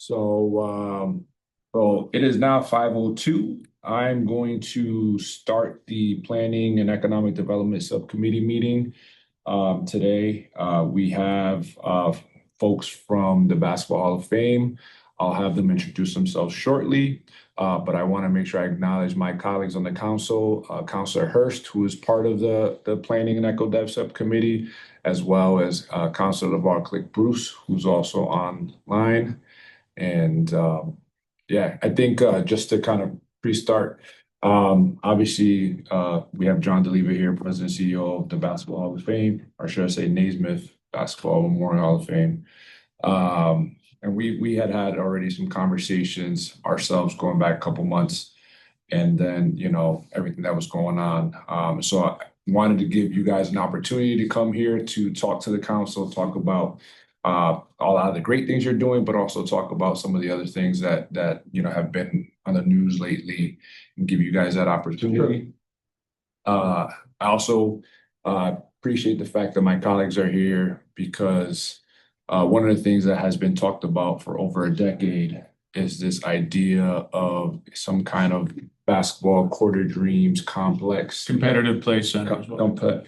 So it is now 5:02. I'm going to start the Planning and Economic Development Subcommittee meeting. Today, we have folks from the Basketball Hall of Fame. I'll have them introduce themselves shortly, but I want to make sure I acknowledge my colleagues on the council, Councilor Hurst, who is part of the Planning and Eco Dev Subcommittee, as well as Councilor LeVar Click Bruce, who's also online. And yeah, I think just to kind of pre-start, obviously we have John DeLeva here, President and CEO of the Basketball Hall of Fame, or should I say Naismith Basketball Memorial Hall of Fame. And we had already some conversations ourselves going back a couple months, and then everything that was going on. So I wanted to give you guys an opportunity to come here to talk to the council, talk about a lot of the great things you're doing, but also talk about some of the other things that have been on the news lately, and give you guys that opportunity. I also appreciate the fact that my colleagues are here because one of the things that has been talked about for over a decade is this idea of some kind of basketball Court of Dreams complex. Competitive play center.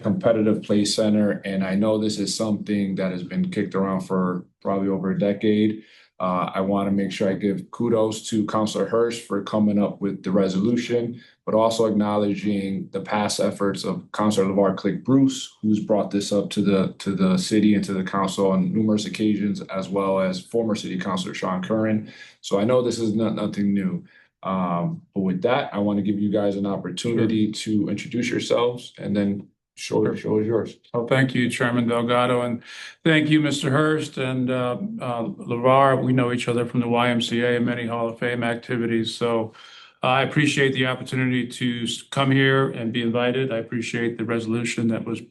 Competitive play center. And I know this is something that has been kicked around for probably over a decade. I want to make sure I give kudos to Councilor Hurst for coming up with the resolution, but also acknowledging the past efforts of Councilor LeVar Click Bruce, who's brought this up to the city and to the council on numerous occasions, as well as former City Councilor Sean Curran. So I know this is nothing new. But with that, I want to give you guys an opportunity to introduce yourselves, and then show is yours. Well, thank you, Chairman Delgado, and thank you, Mr. Hurst and LeVar. We know each other from the YMCA and many Hall of Fame activities. So I appreciate the opportunity to come here and be invited. I appreciate the resolution that was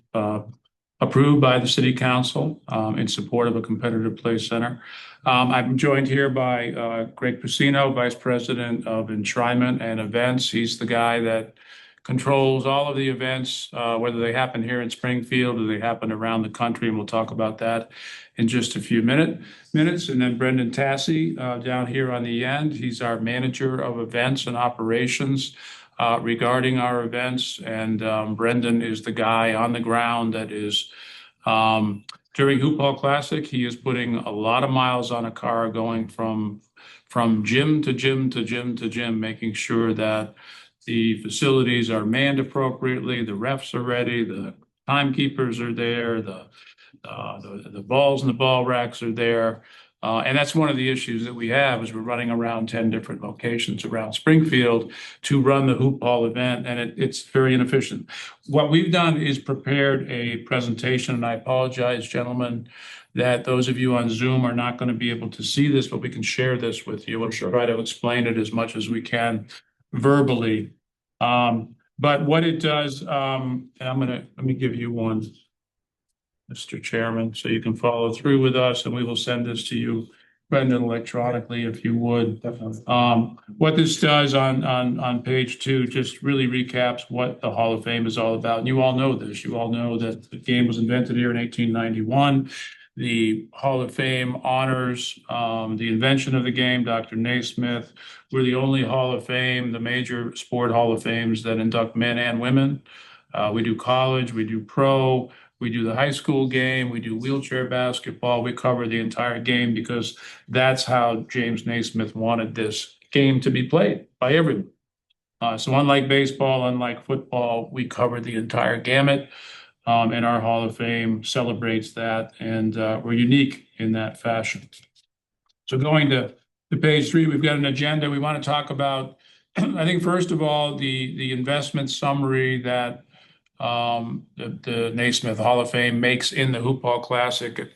approved by the City Council in support of a competitive play center. I'm joined here by Greg Pusino, Vice President of Enshrinement and Events. He's the guy that controls all of the events, whether they happen here in Springfield or they happen around the country, and we'll talk about that in just a few minutes. And then Brendan Tassi down here on the end. He's our Manager of Events and Operations regarding our events. And Brendan is the guy on the ground that is during Hoop Hall Classic. He is putting a lot of miles on a car, going from gym to gym to gym to gym, making sure that the facilities are manned appropriately, the refs are ready, the timekeepers are there, the balls and the ball racks are there. And that's one of the issues that we have, is we're running around 10 different locations around Springfield to run the Hoop Hall event, and it's very inefficient. What we've done is prepared a presentation, and I apologize, gentlemen, that those of you on Zoom are not going to be able to see this, but we can share this with you and try to explain it as much as we can verbally. But what it does, and let me give you one, Mr. Chairman, so you can follow through with us, and we will send this to you, Brendan, electronically, if you would. What this does on page 2 just really recaps what the Hall of Fame is all about. And you all know this. You all know that the game was invented here in 1891. The Hall of Fame honors the invention of the game, Dr. Naismith. We're the only Hall of Fame, the major sport Hall of Fames, that induct men and women. We do college, we do pro, we do the high school game, we do wheelchair basketball. We cover the entire game because that's how James Naismith wanted this game to be played by everyone. So unlike baseball, unlike football, we cover the entire gamut. And our Hall of Fame celebrates that, and we're unique in that fashion. So going to page 3, we've got an agenda. We want to talk about, I think, first of all, the investment summary that the Naismith Hall of Fame makes in the Hoop Hall Classic.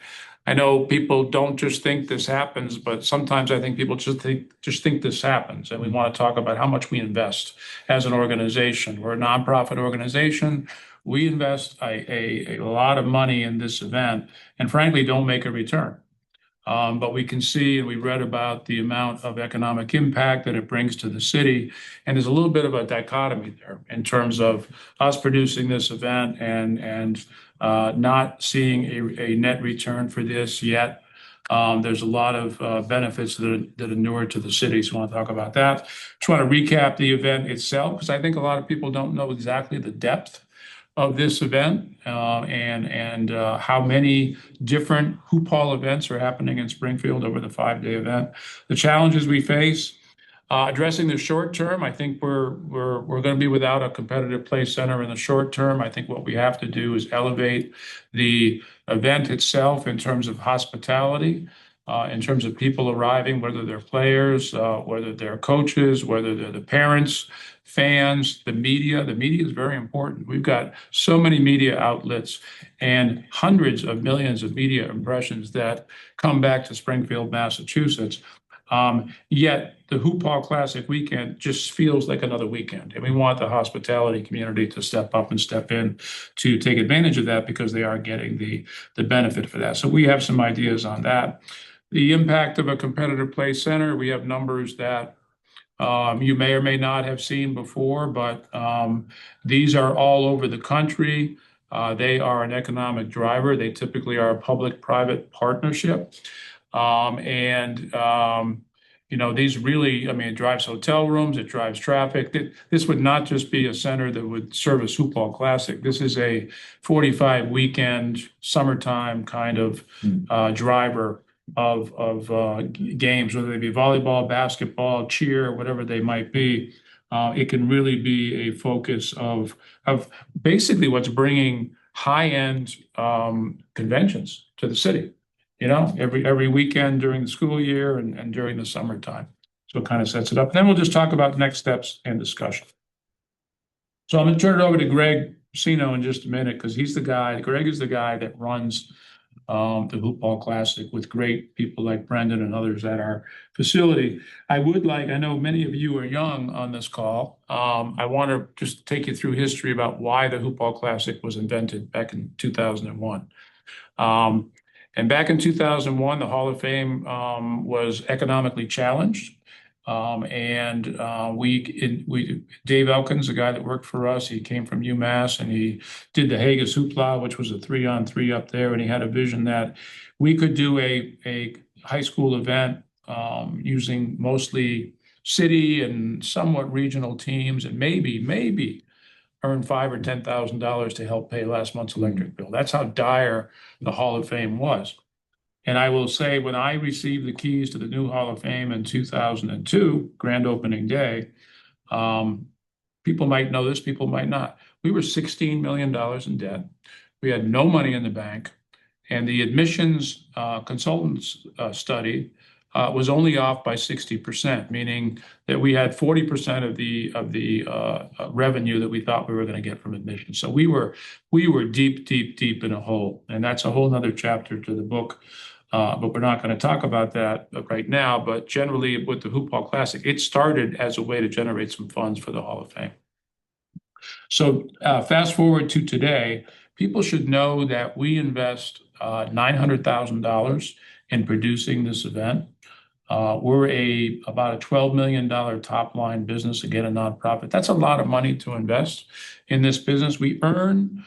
I know people don't just think this happens, but sometimes I think people just think this happens, and we want to talk about how much we invest as an organization. We're a nonprofit organization. We invest a lot of money in this event, and frankly, don't make a return. But we can see, and we read about the amount of economic impact that it brings to the city. And there's a little bit of a dichotomy there in terms of us producing this event and not seeing a net return for this yet. There's a lot of benefits that inure to the city. So I want to talk about that. Just want to recap the event itself because I think a lot of people don't know exactly the depth of this event and how many different hoop hall events are happening in Springfield over the 5-day event. The challenges we face. Addressing the short term, I think we're going to be without a competitive play center in the short term. I think what we have to do is elevate the event itself in terms of hospitality, in terms of people arriving, whether they're players, whether they're coaches, whether they're the parents, fans, the media. The media is very important. We've got so many media outlets and hundreds of millions of media impressions that come back to Springfield, Massachusetts. Yet the Hoop Hall Classic weekend just feels like another weekend. And we want the hospitality community to step up and step in to take advantage of that because they are getting the benefit for that. So we have some ideas on that. The impact of a competitive play center, we have numbers that you may or may not have seen before, but these are all over the country. They are an economic driver. They typically are a public-private partnership. These really, I mean, it drives hotel rooms, it drives traffic. This would not just be a center that would service Hoop Hall Classic. This is a 45 weekend, summertime kind of driver of games, whether they be volleyball, basketball, cheer, whatever they might be. It can really be a focus of basically what's bringing high-end conventions to the city. Every weekend during the school year and during the summertime. So it kind of sets it up. And then we'll just talk about next steps and discussion. So I'm going to turn it over to Greg Sino in just a minute because Greg is the guy that runs the Hoop Hall Classic with great people like Brendan and others at our facility. I know many of you are young on this call. I want to just take you through history about why the Hoop Hall Classic was invented back in 2001. And back in 2001, the Hall of Fame was economically challenged. Dave Elkins, the guy that worked for us, he came from UMass and he did the Hagus Hoopla, which was a 3-on-3 up there. And he had a vision that we could do a high school event using mostly city and somewhat regional teams and maybe earn $5,000 or $10,000 to help pay last month's electric bill. That's how dire the Hall of Fame was. And I will say, when I received the keys to the new Hall of Fame in 2002, grand opening day, people might know this, people might not. We were $16 million in debt. We had no money in the bank. And the admissions consultants study was only off by 60%, meaning that we had 40% of the revenue that we thought we were going to get from admissions. So we were deep in a hole, and that's a whole nother chapter to the book. But we're not going to talk about that right now. But generally, with the Hoop Hall Classic, it started as a way to generate some funds for the Hall of Fame. So fast forward to today, people should know that we invest $900,000 in producing this event. We're about a $12 million top line business, again, a nonprofit. That's a lot of money to invest in this business. We earn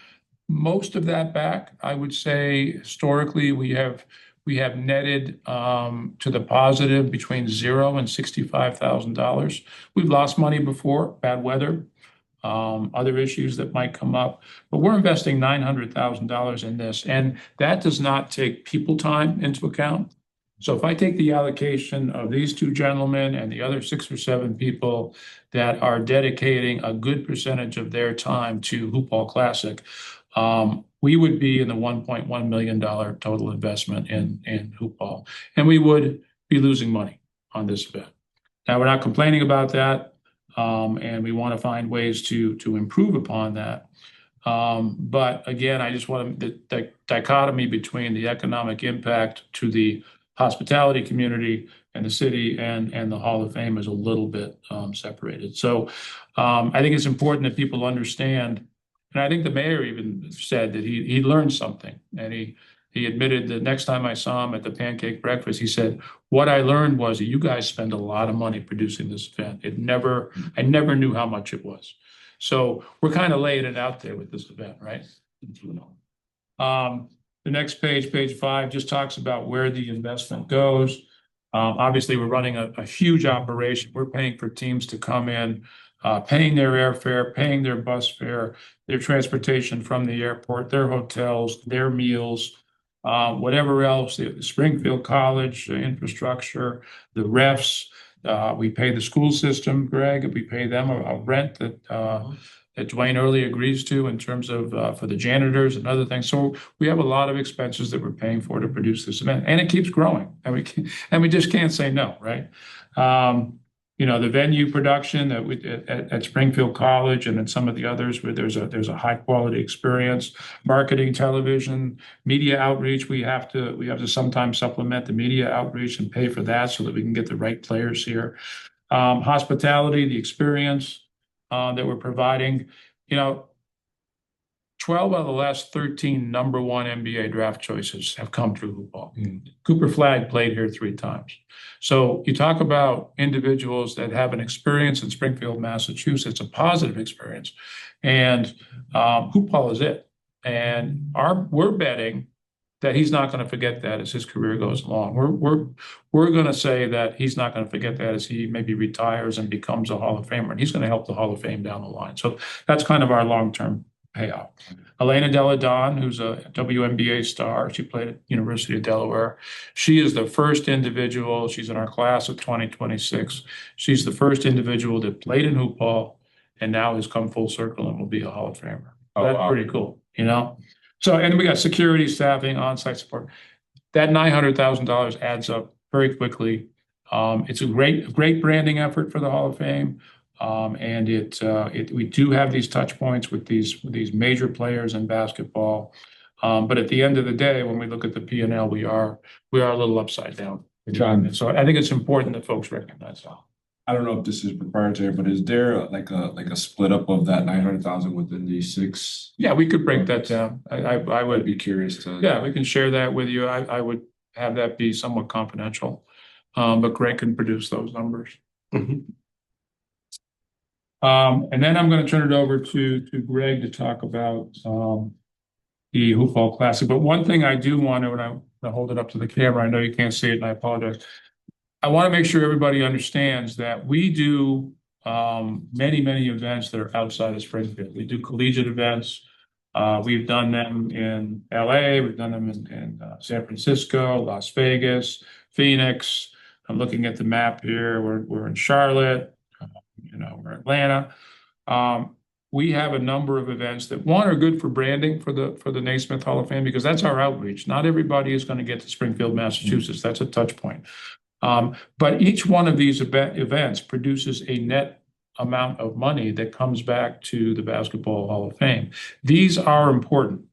most of that back. I would say historically we have netted to the positive between $0 and $65,000. We've lost money before, bad weather, other issues that might come up, but we're investing $900,000 in this, and that does not take people time into account. So if I take the allocation of these two gentlemen and the other 6 or 7 people that are dedicating a good percentage of their time to Hoop Hall Classic, we would be in the $1.1 million total investment in Hoop Hall, and we would be losing money on this event. Now, we're not complaining about that, and we want to find ways to improve upon that. But again, I just want the dichotomy between the economic impact to the hospitality community and the city and the Hall of Fame is a little bit separated. So I think it's important that people understand, and I think the mayor even said that he learned something, and he admitted that next time I saw him at the pancake breakfast, he said, what I learned was that you guys spend a lot of money producing this event. I never knew how much it was. So we're kind of laying it out there with this event, right? The next page, page 5, just talks about where the investment goes. Obviously, we're running a huge operation. We're paying for teams to come in, paying their airfare, paying their bus fare, their transportation from the airport, their hotels, their meals, whatever else, the Springfield College infrastructure, the refs. We pay the school system, Greg. We pay them a rent that Dwayne early agrees to in terms of for the janitors and other things. So we have a lot of expenses that we're paying for to produce this event, and it keeps growing, and we just can't say no, right? The venue production that we at Springfield College and at some of the others where there's a high quality experience, marketing, television, media outreach. We have to sometimes supplement the media outreach and pay for that so that we can get the right players here. Hospitality, the experience that we're providing. 12 out of the last 13 number one NBA draft choices have come through hoop ball. Cooper Flagg played here 3 times. So you talk about individuals that have an experience in Springfield, Massachusetts, a positive experience, and hoop ball is it. And we're betting that he's not going to forget that as his career goes along. We're going to say that he's not going to forget that as he maybe retires and becomes a Hall of Famer, and he's going to help the Hall of Fame down the line. So that's kind of our long-term payout. Elena Delle Donne, who's a WNBA star, she played at University of Delaware. She is the first individual. She's in our class of 2026. She's the first individual that played in hoop ball and now has come full circle and will be a Hall of Famer. That's pretty cool, So, and we got security, staffing, on-site support. That $900,000 adds up very quickly. It's a great branding effort for the Hall of Fame. And we do have these touch points with these major players in basketball. But at the end of the day, when we look at the P&L, we are a little upside down. John, So I think it's important that folks recognize that. I don't know if this is proprietary, but is there like a split up of that 900,000 within these 6? Yeah, we could break that down. I would be curious to. Yeah, we can share that with you. I would have that be somewhat confidential, but Greg can produce those numbers. And then I'm going to turn it over to Greg to talk about the Hoop Ball Classic. But one thing I do want to, and I'm going to hold it up to the camera, I know you can't see it, and I apologize. I want to make sure everybody understands that we do many, many events that are outside of Springfield. We do collegiate events. We've done them in LA, we've done them in San Francisco, Las Vegas, Phoenix. I'm looking at the map here. We're in Charlotte. We're in Atlanta. We have a number of events that one are good for branding for the Naismith Hall of Fame because that's our outreach. Not everybody is going to get to Springfield, Massachusetts. That's a touch point. But each one of these events produces a net amount of money that comes back to the Basketball Hall of Fame. These are important,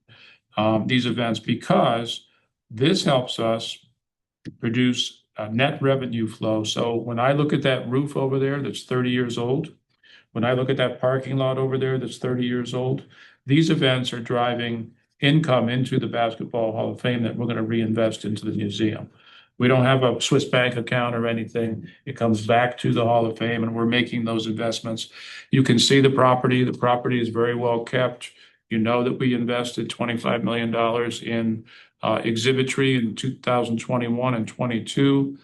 these events, because this helps us produce a net revenue flow. So when I look at that roof over there that's 30 years old, when I look at that parking lot over there that's 30 years old, these events are driving income into the Basketball Hall of Fame that we're going to reinvest into the museum. We don't have a Swiss bank account or anything. It comes back to the Hall of Fame, and we're making those investments. You can see the property. The property is very well kept. You know that we invested $25 million in exhibitry in 2021 and 22.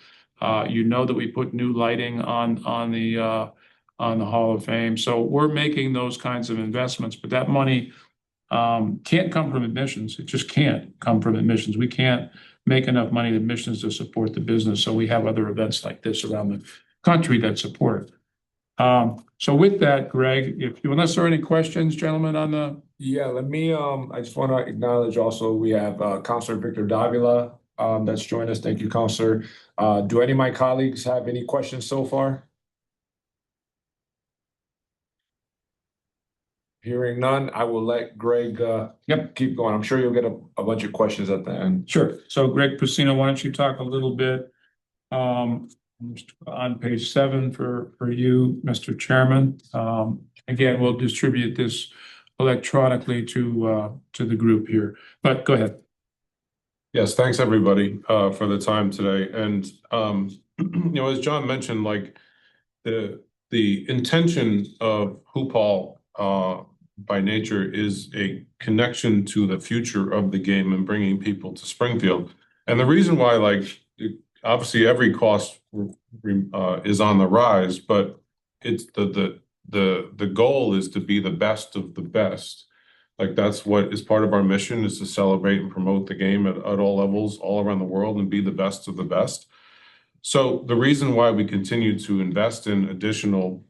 You know that we put new lighting on the Hall of Fame. So we're making those kinds of investments, but that money can't come from admissions. It just can't come from admissions. We can't make enough money in admissions to support the business. So we have other events like this around the country that support it. So with that, Greg, unless there are any questions, gentlemen, on the. Yeah, let me, I just want to acknowledge also we have Counselor Victor Davila that's joined us. Thank you, Counselor. Do any of my colleagues have any questions so far? Hearing none, I will let Greg keep going. I'm sure you'll get a bunch of questions at the end. Sure. So Greg Pacino, why don't you talk a little bit on page 7 for you, Mr. Chairman. Again, we'll distribute this electronically to the group here, but go ahead. Yes, thanks everybody for the time today. And as John mentioned, like the intention of Hoop Hall by nature is a connection to the future of the game and bringing people to Springfield. And the reason why, like, obviously every cost is on the rise, but it's the goal is to be the best of the best. Like that's what is part of our mission, is to celebrate and promote the game at all levels, all around the world, and be the best of the best. So the reason why we continue to invest in additional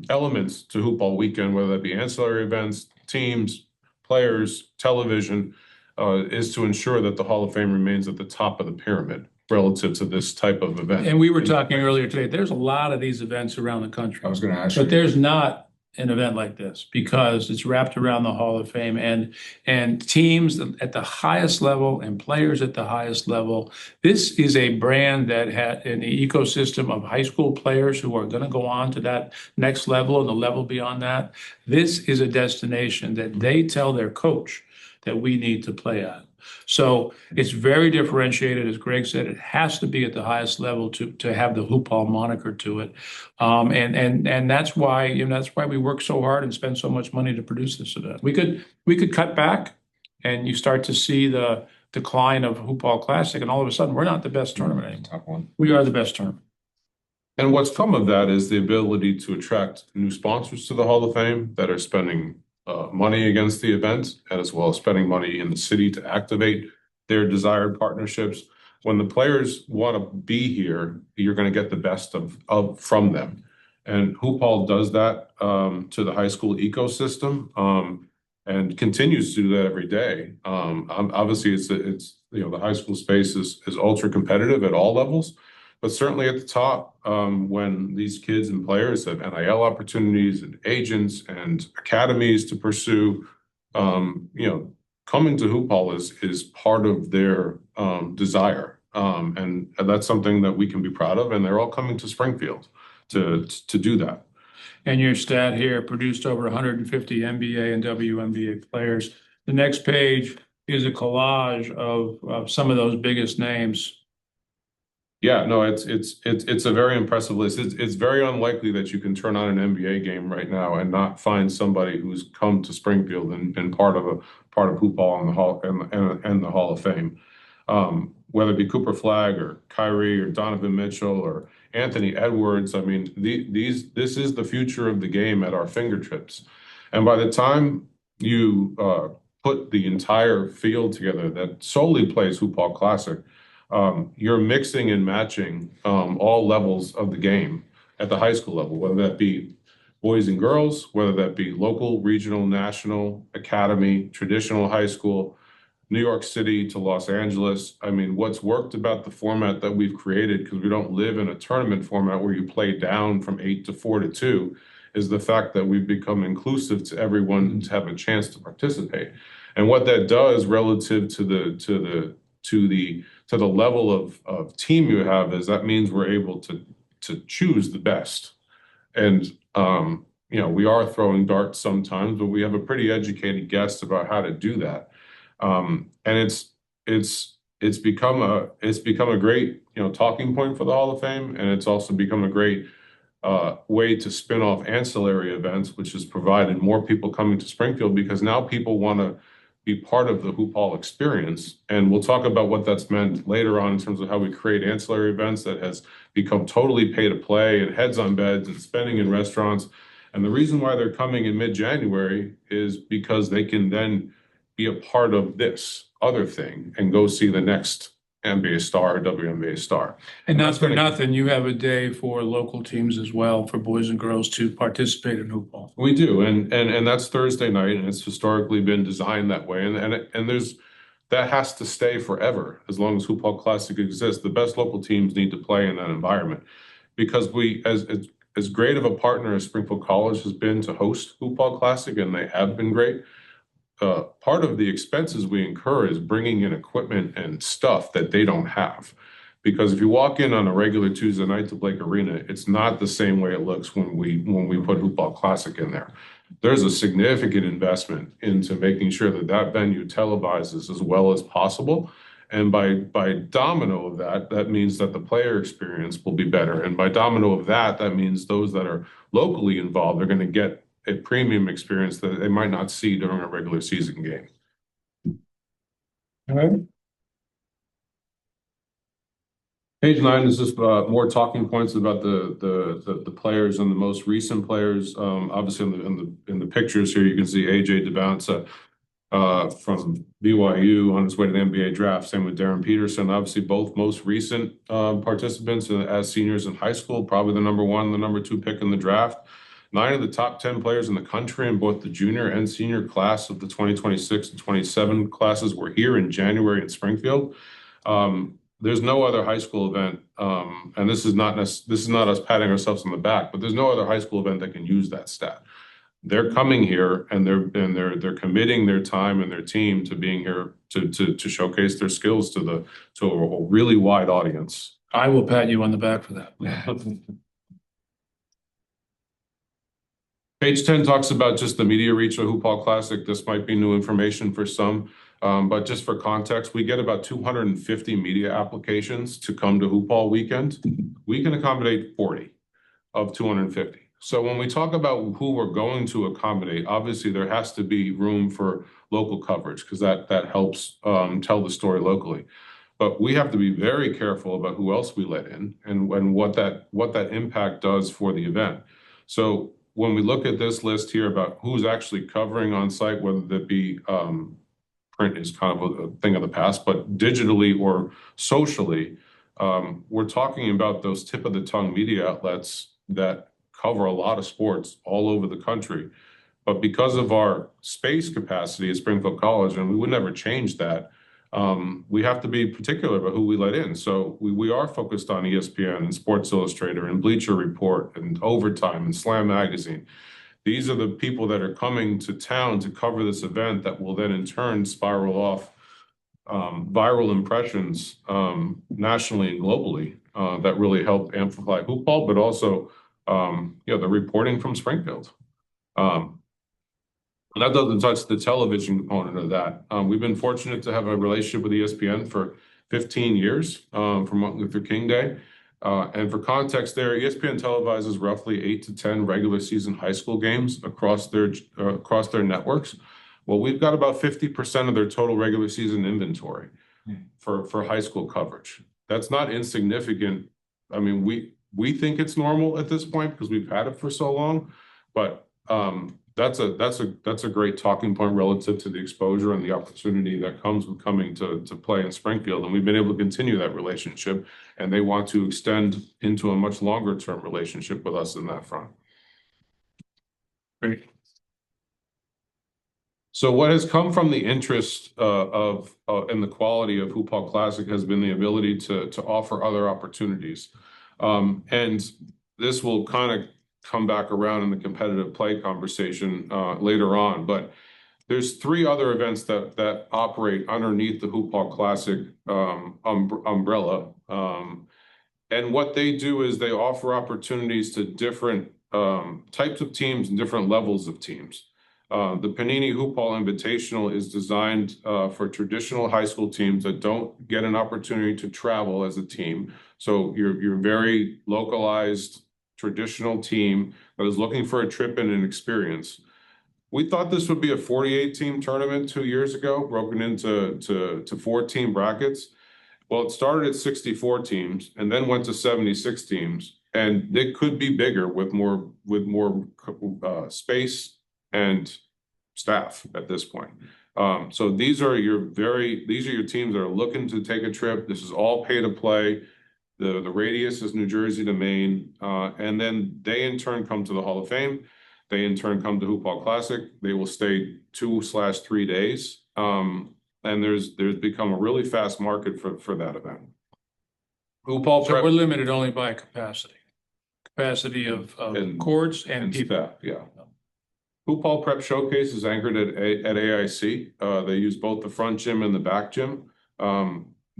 elements to Hoop Ball Weekend, whether that be ancillary events, teams, players, television, is to ensure that the Hall of Fame remains at the top of the pyramid relative to this type of event. And we were talking earlier today, there's a lot of these events around the country. I was going to ask you. But there's not an event like this because it's wrapped around the Hall of Fame and teams at the highest level and players at the highest level. This is a brand that had an ecosystem of high school players who are going to go on to that next level and the level beyond that. This is a destination that they tell their coach that we need to play at. So it's very differentiated. As Greg said, it has to be at the highest level to have the Hoop Hall moniker to it. And that's why, that's why we work so hard and spend so much money to produce this event. We could cut back and you start to see the decline of Hoop Hall Classic, and all of a sudden we're not the best tournament anymore. Top one. We are the best tournament. And what's come of that is the ability to attract new sponsors to the Hall of Fame that are spending money against the event, and as well as spending money in the city to activate their desired partnerships. When the players want to be here, you're going to get the best of from them. And Hoop Hall does that to the high school ecosystem and continues to do that every day. Obviously, it's the high school space is ultra competitive at all levels. But certainly at the top, when these kids and players have NIL opportunities and agents and academies to pursue, coming to Hoop Hall is part of their desire. And that's something that we can be proud of. And they're all coming to Springfield to do that. And your stat here produced over 150 NBA and WNBA players. The next page is a collage of some of those biggest names. Yeah, no, it's a very impressive list. It's very unlikely that you can turn on an NBA game right now and not find somebody who's come to Springfield and been part of Hoop Ball in the Hall and the Hall of Fame. Whether it be Cooper Flagg or Kyrie or Donovan Mitchell or Anthony Edwards, I mean, this is the future of the game at our fingertips. And by the time you put the entire field together that solely plays Hoop Ball Classic, you're mixing and matching all levels of the game at the high school level, whether that be boys and girls, whether that be local, regional, national, academy, traditional high school, New York City to Los Angeles. I mean, what's worked about the format that we've created, because we don't live in a tournament format where you play down from 8 to 4 to 2, is the fact that we've become inclusive to everyone to have a chance to participate. And what that does relative to the level of team you have is that means we're able to choose the best. And we are throwing darts sometimes, but we have a pretty educated guess about how to do that. And it's become a great talking point for the Hall of Fame, and it's also become a great way to spin off ancillary events, which has provided more people coming to Springfield, because now people want to be part of the Hoop Hall experience. And we'll talk about what that's meant later on in terms of how we create ancillary events that has become totally pay to play and heads on beds and spending in restaurants. And the reason why they're coming in mid-January is because they can then be a part of this other thing and go see the next NBA star or WNBA star. And not for nothing, you have a day for local teams as well, for boys and girls to participate in Hoop Ball. We do, and that's Thursday night, and it's historically been designed that way, and there's that has to stay forever as long as Hoop Ball Classic exists. The best local teams need to play in that environment, because we, as great of a partner as Springfield College has been to host Hoop Ball Classic, and they have been great. Part of the expenses we incur is bringing in equipment and stuff that they don't have. Because if you walk in on a regular Tuesday night to Blake Arena, it's not the same way it looks when we put Hoop Ball Classic in there. There's a significant investment into making sure that venue televises as well as possible. And by domino of that means that the player experience will be better. And by domino of that means those that are locally involved are going to get a premium experience that they might not see during a regular season game. All right. Page 9 is just more talking points about the players and the most recent players. Obviously, in the pictures here, you can see AJ DeBounce from BYU on his way to the NBA draft. Same with Darren Peterson. Obviously, both most recent participants as seniors in high school, probably the number 1, the number 2 pick in the draft. 9 of the top 10 players in the country in both the junior and senior class of the 2026 and 27 classes were here in January in Springfield. There's no other high school event, and this is not us patting ourselves on the back, but there's no other high school event that can use that stat. They're coming here and they're committing their time and their team to being here to showcase their skills to a really wide audience. I will pat you on the back for that. Page 10 talks about just the media reach of Hoop Hall Classic. This might be new information for some, but just for context, we get about 250 media applications to come to Hoop Hall weekend. We can accommodate 40 of 250. So when we talk about who we're going to accommodate, obviously there has to be room for local coverage because that helps tell the story locally. But we have to be very careful about who else we let in and what that impact does for the event. So when we look at this list here about who's actually covering on site, whether that be print is kind of a thing of the past, but digitally or socially, we're talking about those tip of the tongue media outlets that cover a lot of sports all over the country. But because of our space capacity at Springfield College, and we would never change that, we have to be particular about who we let in. So we are focused on ESPN and Sports Illustrated and Bleacher Report and Overtime and Slam Magazine. These are the people that are coming to town to cover this event that will then in turn spiral off viral impressions nationally and globally that really help amplify hoop ball, but also the reporting from Springfield. That doesn't touch the television component of that. We've been fortunate to have a relationship with ESPN for 15 years from Martin Luther King Day. And for context there, ESPN televises roughly 8 to 10 regular season high school games across their networks. Well, we've got about 50% of their total regular season inventory for high school coverage. That's not insignificant. I mean, we think it's normal at this point because we've had it for so long, but that's a great talking point relative to the exposure and the opportunity that comes with coming to play in Springfield. And we've been able to continue that relationship, and they want to extend into a much longer term relationship with us in that front. Great. So what has come from the interest and the quality of Hoop Hall Classic has been the ability to offer other opportunities. And this will kind of come back around in the competitive play conversation later on. But there's 3 other events that operate underneath the Hoop Hall Classic umbrella. And what they do is they offer opportunities to different types of teams and different levels of teams. The Panini Hoop Hall Invitational is designed for traditional high school teams that don't get an opportunity to travel as a team. So you're very localized, traditional team that is looking for a trip and an experience. We thought this would be a 48-team tournament 2 years ago, broken into 4-team brackets. Well, it started at 64 teams and then went to 76 teams, and it could be bigger with more space and staff at this point. So these are your teams that are looking to take a trip. This is all pay to play. The radius is New Jersey to Maine, and then they in turn come to the Hall of Fame. They in turn come to Hoop Hall Classic. They will stay 2/3 days, and there's become a really fast market for that event. Hoop Hall So we're limited only by capacity of courts and people. Staff, yeah. Hoop Hall Prep Showcase is anchored at AIC. They use both the front gym and the back gym.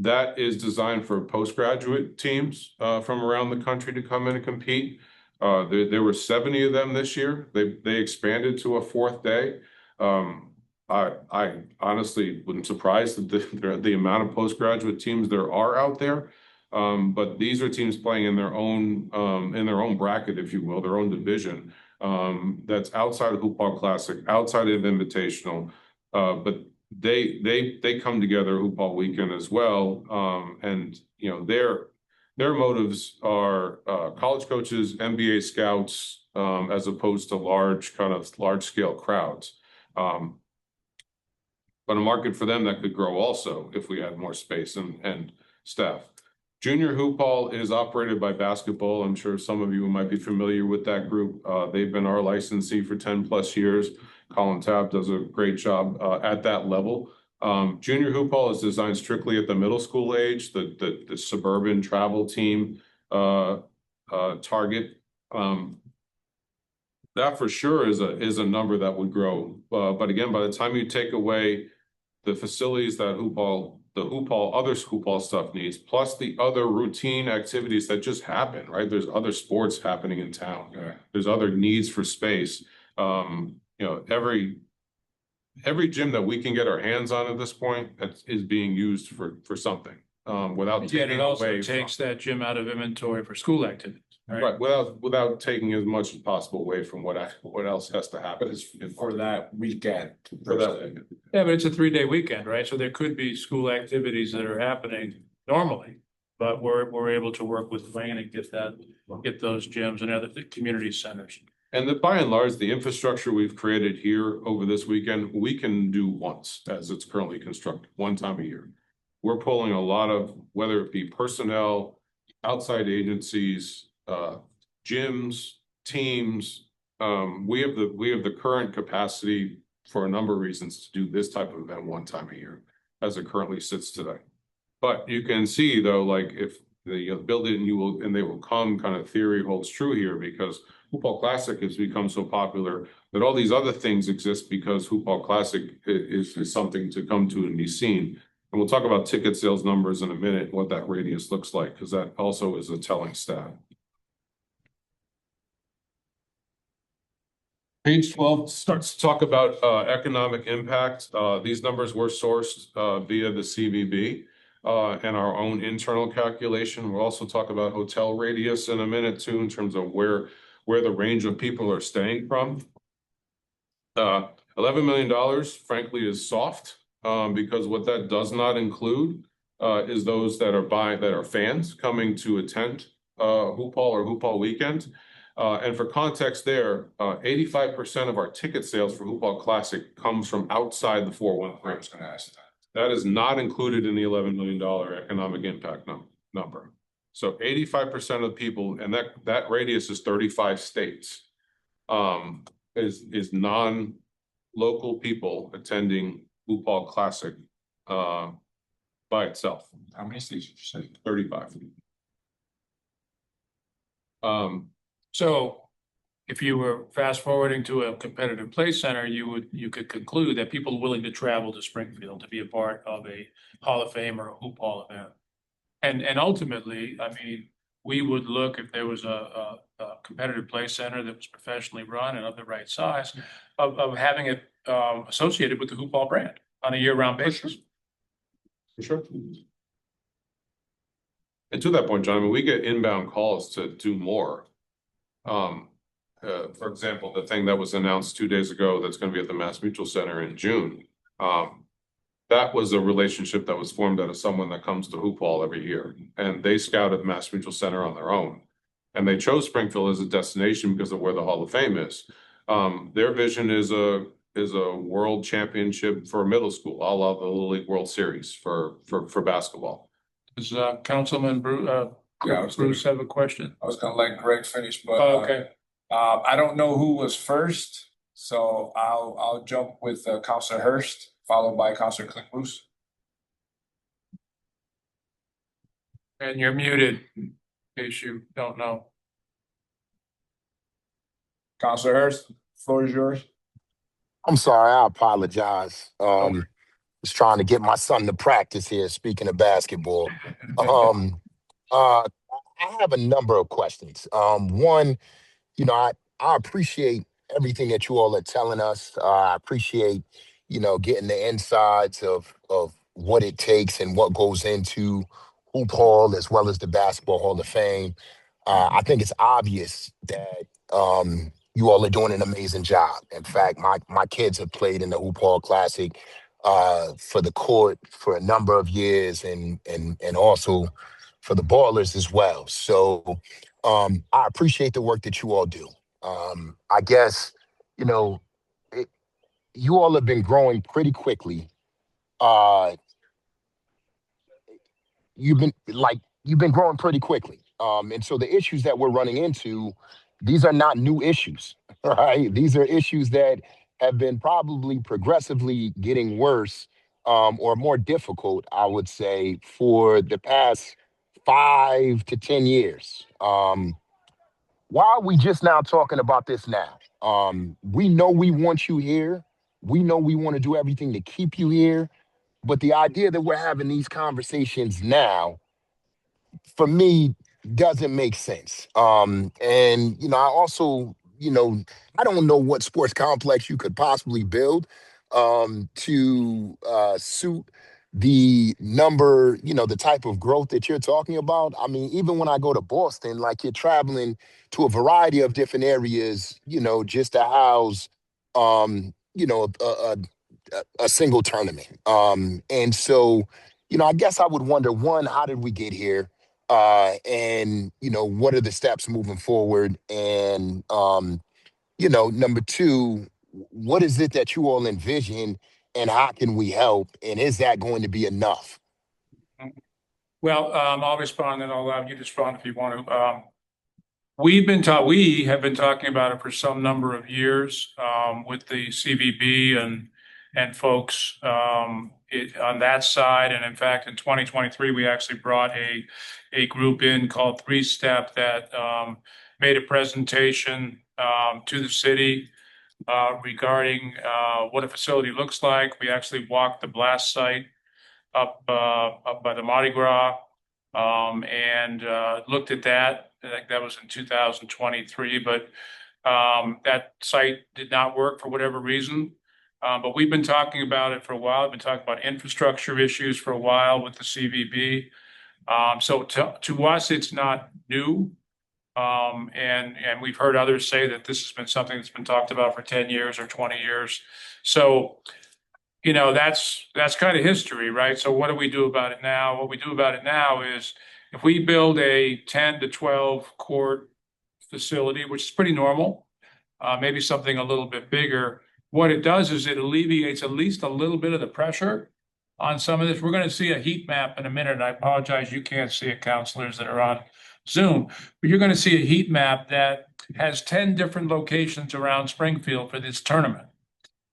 That is designed for postgraduate teams from around the country to come in and compete. There were 70 of them this year. They expanded to a 4th day. I honestly wasn't surprised that the amount of postgraduate teams there are out there. But these are teams playing in their own bracket, if you will, their own division. that's outside of Hoop Ball Classic, outside of Invitational, but they come together Hoop Ball Weekend as well, and you know their motives are college coaches, NBA scouts, as opposed to large scale crowds. But a market for them that could grow also if we had more space and staff. Junior Hoop Ball is operated by Basketball. I'm sure some of you might be familiar with that group. They've been our licensee for 10 plus years. Colin Tabb does a great job at that level. Junior Hoop Ball is designed strictly at the middle school age, the suburban travel team target. That for sure is a number that would grow. But again, by the time you take away the facilities that other hoop ball stuff needs, plus the other routine activities that just happen, right? There's other sports happening in town. Yeah. There's other needs for space. You know, every gym that we can get our hands on at this point is being used for something. Without Yet it taking also away takes that gym out of inventory for school activities. right, without taking as much as possible away from what else has to happen. But it's for that weekend. For that. Yeah, but it's a 3-day weekend, right? So there could be school activities that are happening normally, but we're able to work with Wayne and get those gyms and other community centers. And by and large, the infrastructure we've created here over this weekend, we can do once as it's currently constructed, one time a year. We're pulling a lot of, whether it be personnel, outside agencies, gyms, teams. We have the current capacity for a number of reasons to do this type of event one time a year as it currently sits today. But you can see though, like if the building they will come kind of theory holds true here, because Hoop Ball Classic has become so popular that all these other things exist because Hoop Ball Classic is something to come to and be seen. And we'll talk about ticket sales numbers in a minute, what that radius looks like, because that also is a telling stat. Page 12 starts to talk about economic impact. These numbers were sourced via the CVB and our own internal calculation. We'll also talk about hotel radius in a minute too, in terms of where the range of people are staying from. $11 million, frankly, is soft because what that does not include is those that are fans coming to attend Hoop Ball or Hoop Ball Weekend. And for context there, 85% of our ticket sales for Hoop Ball Classic comes from outside the 413. I was going to ask that. That is not included in the $11 million economic impact number. So 85% of people, and that radius is 35 states, is non-local people attending Hoop Ball Classic by itself. How many states did you say? 35. So if you were fast forwarding to a competitive play center, you could conclude that people willing to travel to Springfield to be a part of a Hall of Fame or a Hoop Ball event. And ultimately, I mean, we would look if there was a competitive play center that was professionally run and of the right size of having it associated with the Hoop Ball brand on a year-round basis. For sure. And to that point, John, I mean, we get inbound calls to do more. For example, the thing that was announced 2 days ago that's going to be at the Mass Mutual Center in June. That was a relationship that was formed out of someone that comes to Hoop Ball every year, and they scouted Mass Mutual Center on their own, and they chose Springfield as a destination because of where the Hall of Fame is. Their vision is a world championship for middle school, a la the Little League World Series for basketball. Does Councilman Yeah, Bruce have a question? I was going to let Greg finish, but Okay. I don't know who was first, so I'll jump with Councilor Hurst, followed by Councilor Clint Bruce. And you're muted, in case you don't know. Councilor Hurst, floor is yours. I'm sorry, I apologize. Was trying to get my son to practice here, speaking of basketball. I have a number of questions. One, I appreciate everything that you all are telling us. I appreciate, getting the insides of what it takes and what goes into Hoop Hall as well as the Basketball Hall of Fame. I think it's obvious that, You all are doing an amazing job. In fact, my kids have played in the Hoop Hall Classic for the court for a number of years, and also for the ballers as well. So I appreciate the work that you all do. I guess, you know, it, you all have been growing pretty quickly. Uh, you've been growing pretty quickly. And so the issues that we're running into, these are not new issues, right? These are issues that have been probably progressively getting worse, or more difficult, I would say, for the past 5 to 10 years. Why are we just now talking about this now? We know we want you here. We know we want to do everything to keep you here. But the idea that we're having these conversations now, for me, doesn't make sense. And I also, I don't know what sports complex you could possibly build to suit the number, the type of growth that you're talking about. I mean, even when I go to Boston, like, you're traveling to a variety of different areas, just to house, a single tournament. And so, I guess I would wonder, one, how did we get here? And what are the steps moving forward? And number two, what is it that you all envision, and how can we help? And is that going to be enough? Well, I'll respond and I'll allow you to respond if you want to. We have been talking about it for some number of years with the CVB and folks on that side. And in fact, in 2023, we actually brought a group in called Three Step that made a presentation to the city regarding what a facility looks like. We actually walked the blast site up by the Mardi Gras and looked at that. I think that was in 2023, but that site did not work for whatever reason. But we've been talking about it for a while. I've been talking about infrastructure issues for a while with the CVB. So to us, it's not new. And we've heard others say that this has been something that's been talked about for 10 years or 20 years. So, that's kind of history, right? So what do we do about it now? What we do about it now is, if we build a 10 to 12 court facility, which is pretty normal, maybe something a little bit bigger, what it does is it alleviates at least a little bit of the pressure on some of this. We're going to see a heat map in a minute. And I apologize, you can't see it, counselors that are on Zoom, but you're going to see a heat map that has 10 different locations around Springfield for this tournament.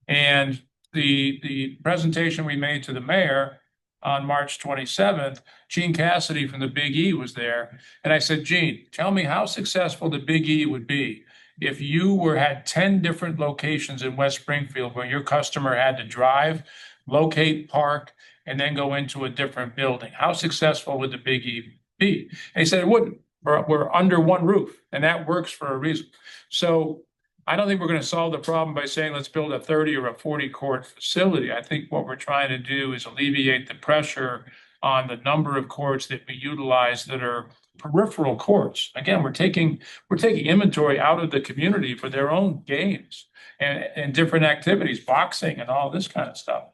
And the presentation we made to the mayor on March 27th, Gene Cassidy from the Big E was there. And I said, Gene, tell me how successful the Big E would be if you had 10 different locations in West Springfield where your customer had to drive, locate, park, and then go into a different building. How successful would the Big E be? And he said it wouldn't. We're under one roof, and that works for a reason. So I don't think we're going to solve the problem by saying let's build a 30 or a 40 court facility. I think what we're trying to do is alleviate the pressure on the number of courts that we utilize that are peripheral courts. Again, we're taking inventory out of the community for their own games and different activities, boxing and all this kind of stuff.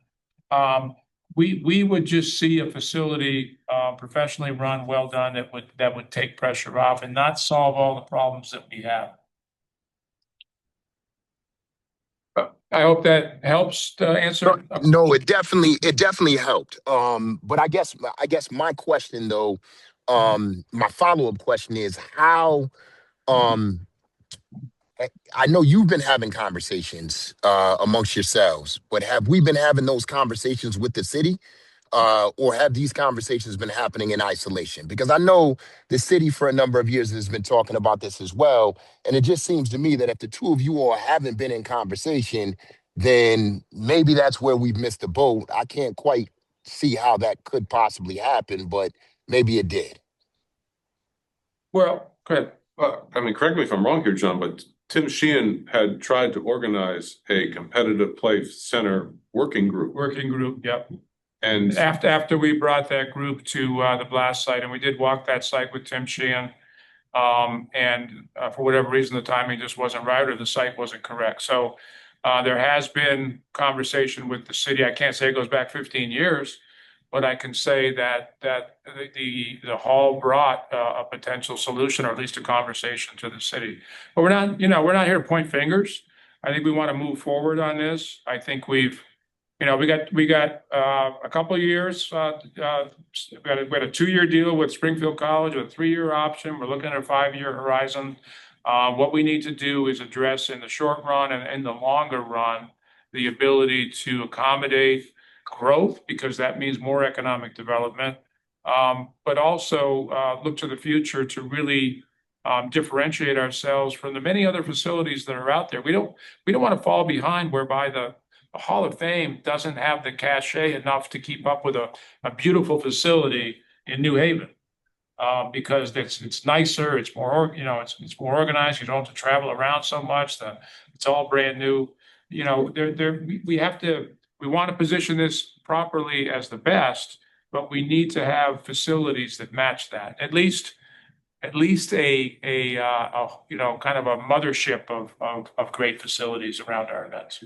We would just see a facility professionally run, well done, that would take pressure off and not solve all the problems that we have. I hope that helps to answer. No, it definitely helped. But I guess my question, though, my follow-up question is how. I know you've been having conversations amongst yourselves, but have we been having those conversations with the city? Or have these conversations been happening in isolation? Because I know the city for a number of years has been talking about this as well. And it just seems to me that if the two of you all haven't been in conversation, then maybe that's where we've missed the boat. I can't quite see how that could possibly happen, but maybe it did. Well, good. I mean, correct me if I'm wrong here, John, but Tim Sheehan had tried to organize a competitive play center working group. Yep. And after we brought that group to the blast site, and we did walk that site with Tim Sheehan, For whatever reason, the timing just wasn't right or the site wasn't correct. So there has been conversation with the city. I can't say it goes back 15 years, but I can say that the hall brought a potential solution, or at least a conversation, to the city. But we're not here to point fingers. I think we want to move forward on this. I think we got a couple of years. We had a 2-year deal with Springfield College with a 3-year option. We're looking at a 5-year horizon. What we need to do is address in the short run and in the longer run the ability to accommodate growth, because that means more economic development, but also look to the future to really differentiate ourselves from the many other facilities that are out there. We don't want to fall behind, whereby the Hall of Fame doesn't have the cachet enough to keep up with a beautiful facility in New Haven. Because it's nicer, it's more, it's more organized. You don't have to travel around so much. It's all brand new. We want to position this properly as the best, but we need to have facilities that match that. At least a kind of a mothership of great facilities around our events.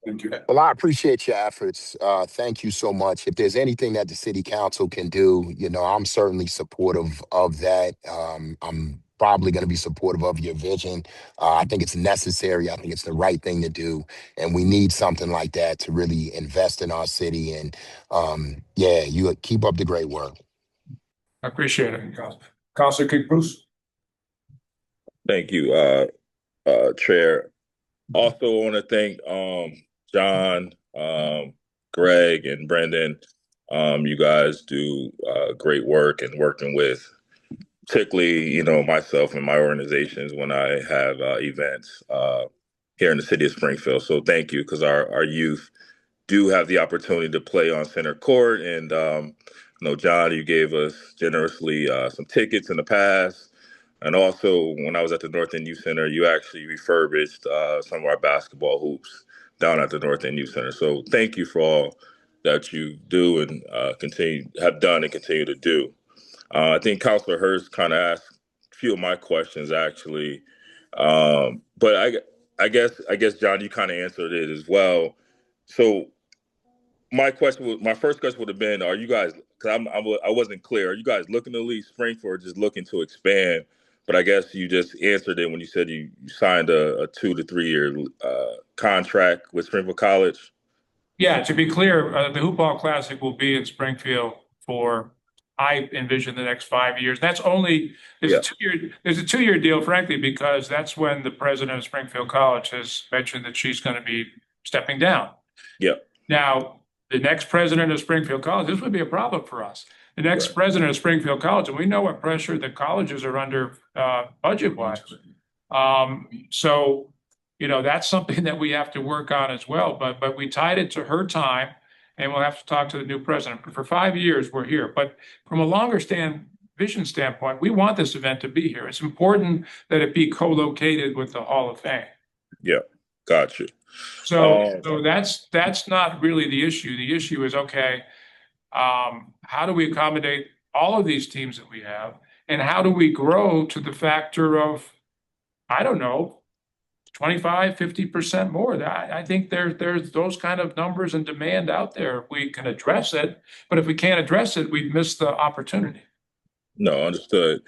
Thank you. Well, I appreciate your efforts. Thank you so much. If there's anything that the city council can do, I'm certainly supportive of that. I'm probably going to be supportive of your vision. I think it's necessary. I think it's the right thing to do. And we need something like that to really invest in our city. And yeah, you keep up the great work. I appreciate it. Councilor King Bruce. Thank you, Chair. Also want to thank John, Greg, and Brendan. You guys do great work and working with, particularly, myself and my organizations when I have events here in the city of Springfield. So thank you, because our youth do have the opportunity to play on center court. And, John, you gave us generously some tickets in the past. And also, when I was at the North End Youth Center, you actually refurbished some of our basketball hoops down at the North End Youth Center. So thank you for all that you do and have done and continue to do. I think Councilor Hurst kind of asked a few of my questions, actually. But I guess, John, you kind of answered it as well. So my first question would have been, are you guys, because I wasn't clear, are you guys looking to leave Springfield or just looking to expand? But I guess you just answered it when you said you signed a 2 to 3 year contract with Springfield College. Yeah, to be clear, the Hoop Ball Classic will be in Springfield for, I envision, the next 5 years. There's a 2-year deal, frankly, because that's when the president of Springfield College has mentioned that she's going to be stepping down. Yeah. Now, the next president of Springfield College, this would be a problem for us. The next president of Springfield College, and we know what pressure the colleges are under budget-wise. So, that's something that we have to work on as well. But we tied it to her time, and we'll have to talk to the new president. But for 5 years, we're here. But from a longer vision standpoint, we want this event to be here. It's important that it be co-located with the Hall of Fame. Yeah, gotcha. So that's not really the issue. The issue is, okay, how do we accommodate all of these teams that we have, and how do we grow to the factor of, I don't know, 25, 50% more? I think there's those kind of numbers and demand out there. We can address it, but if we can't address it, we've missed the opportunity. No, understood.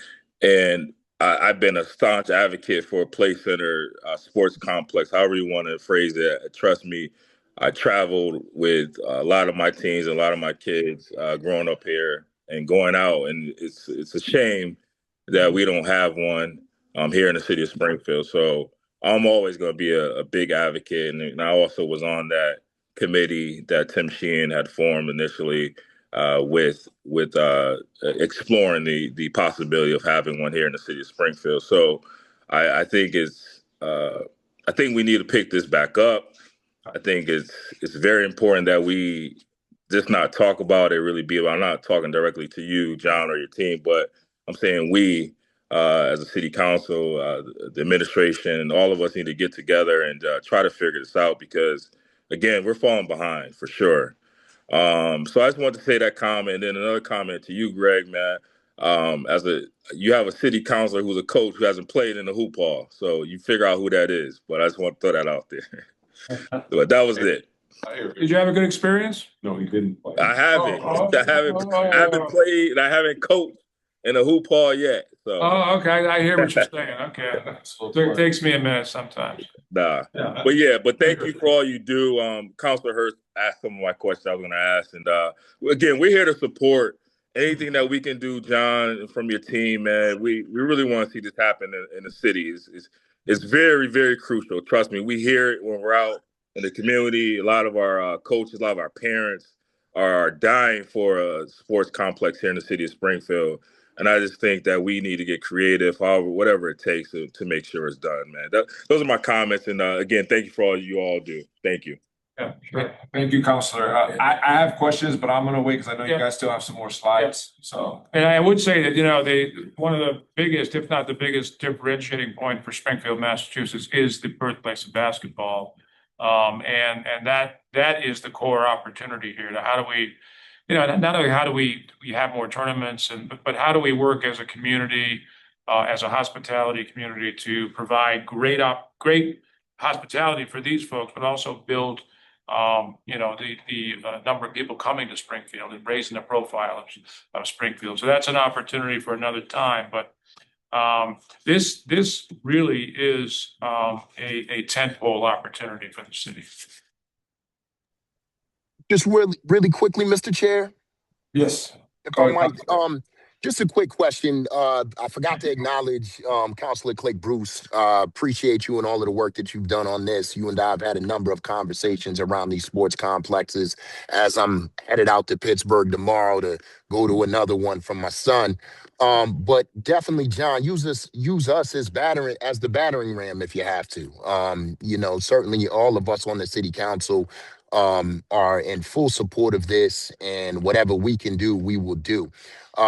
And I've been a staunch advocate for a play center, sports complex, however you want to phrase it. Trust me, I traveled with a lot of my teens, a lot of my kids growing up here and going out. And it's a shame that we don't have one here in the city of Springfield. So I'm always going to be a big advocate. And I also was on that committee that Tim Sheehan had formed initially with exploring the possibility of having one here in the city of Springfield. So I think I think we need to pick this back up. I think it's very important that we just not talk about it, really be about. I'm not talking directly to you, John, or your team, but I'm saying we, as a city council, the administration, all of us need to get together and try to figure this out, because, again, we're falling behind for sure. So I just wanted to say that comment. And then another comment to you, Greg, man. you have a city councilor who's a coach who hasn't played in the hoop hall, so you figure out who that is. But I just want to throw that out there. But that was it. Did you have a good experience? No, he didn't play. I haven't. I haven't played and I haven't coached in a hoop hall yet. So. Oh, okay. I hear what you're saying. Okay. It takes me a minute sometimes. Nah. But thank you for all you do. Counselor Hurst asked some of my questions I was going to ask. And again, we're here to support anything that we can do, John, from your team, man. We really want to see this happen in the city. It's very, very crucial. Trust me. We hear it when we're out in the community. A lot of our coaches, a lot of our parents are dying for a sports complex here in the city of Springfield. And I just think that we need to get creative, however, whatever it takes to make sure it's done, man. Those are my comments. And again, thank you for all you all do. Thank you. Yeah, sure. Thank you, Counselor. I have questions, but I'm going to wait because I know you guys still have some more slides. So, and I would say that, one of the biggest, if not the biggest differentiating point for Springfield, Massachusetts is the birthplace of basketball. And that is the core opportunity here. How do we, not only how do we have more tournaments, but how do we work as a community, as a hospitality community to provide great hospitality for these folks, but also build, the number of people coming to Springfield and raising the profile of Springfield. So that's an opportunity for another time. But this really is a tentpole opportunity for the city. Just really quickly, Mr. Chair, yes. if I might, just a quick question. I forgot to acknowledge Councilor Clay Bruce. Appreciate you and all of the work that you've done on this. You and I have had a number of conversations around these sports complexes as I'm headed out to Pittsburgh tomorrow to go to another one from my son. But definitely, John, use us as the battering ram if you have to. Certainly all of us on the city council are in full support of this, and whatever we can do, we will do.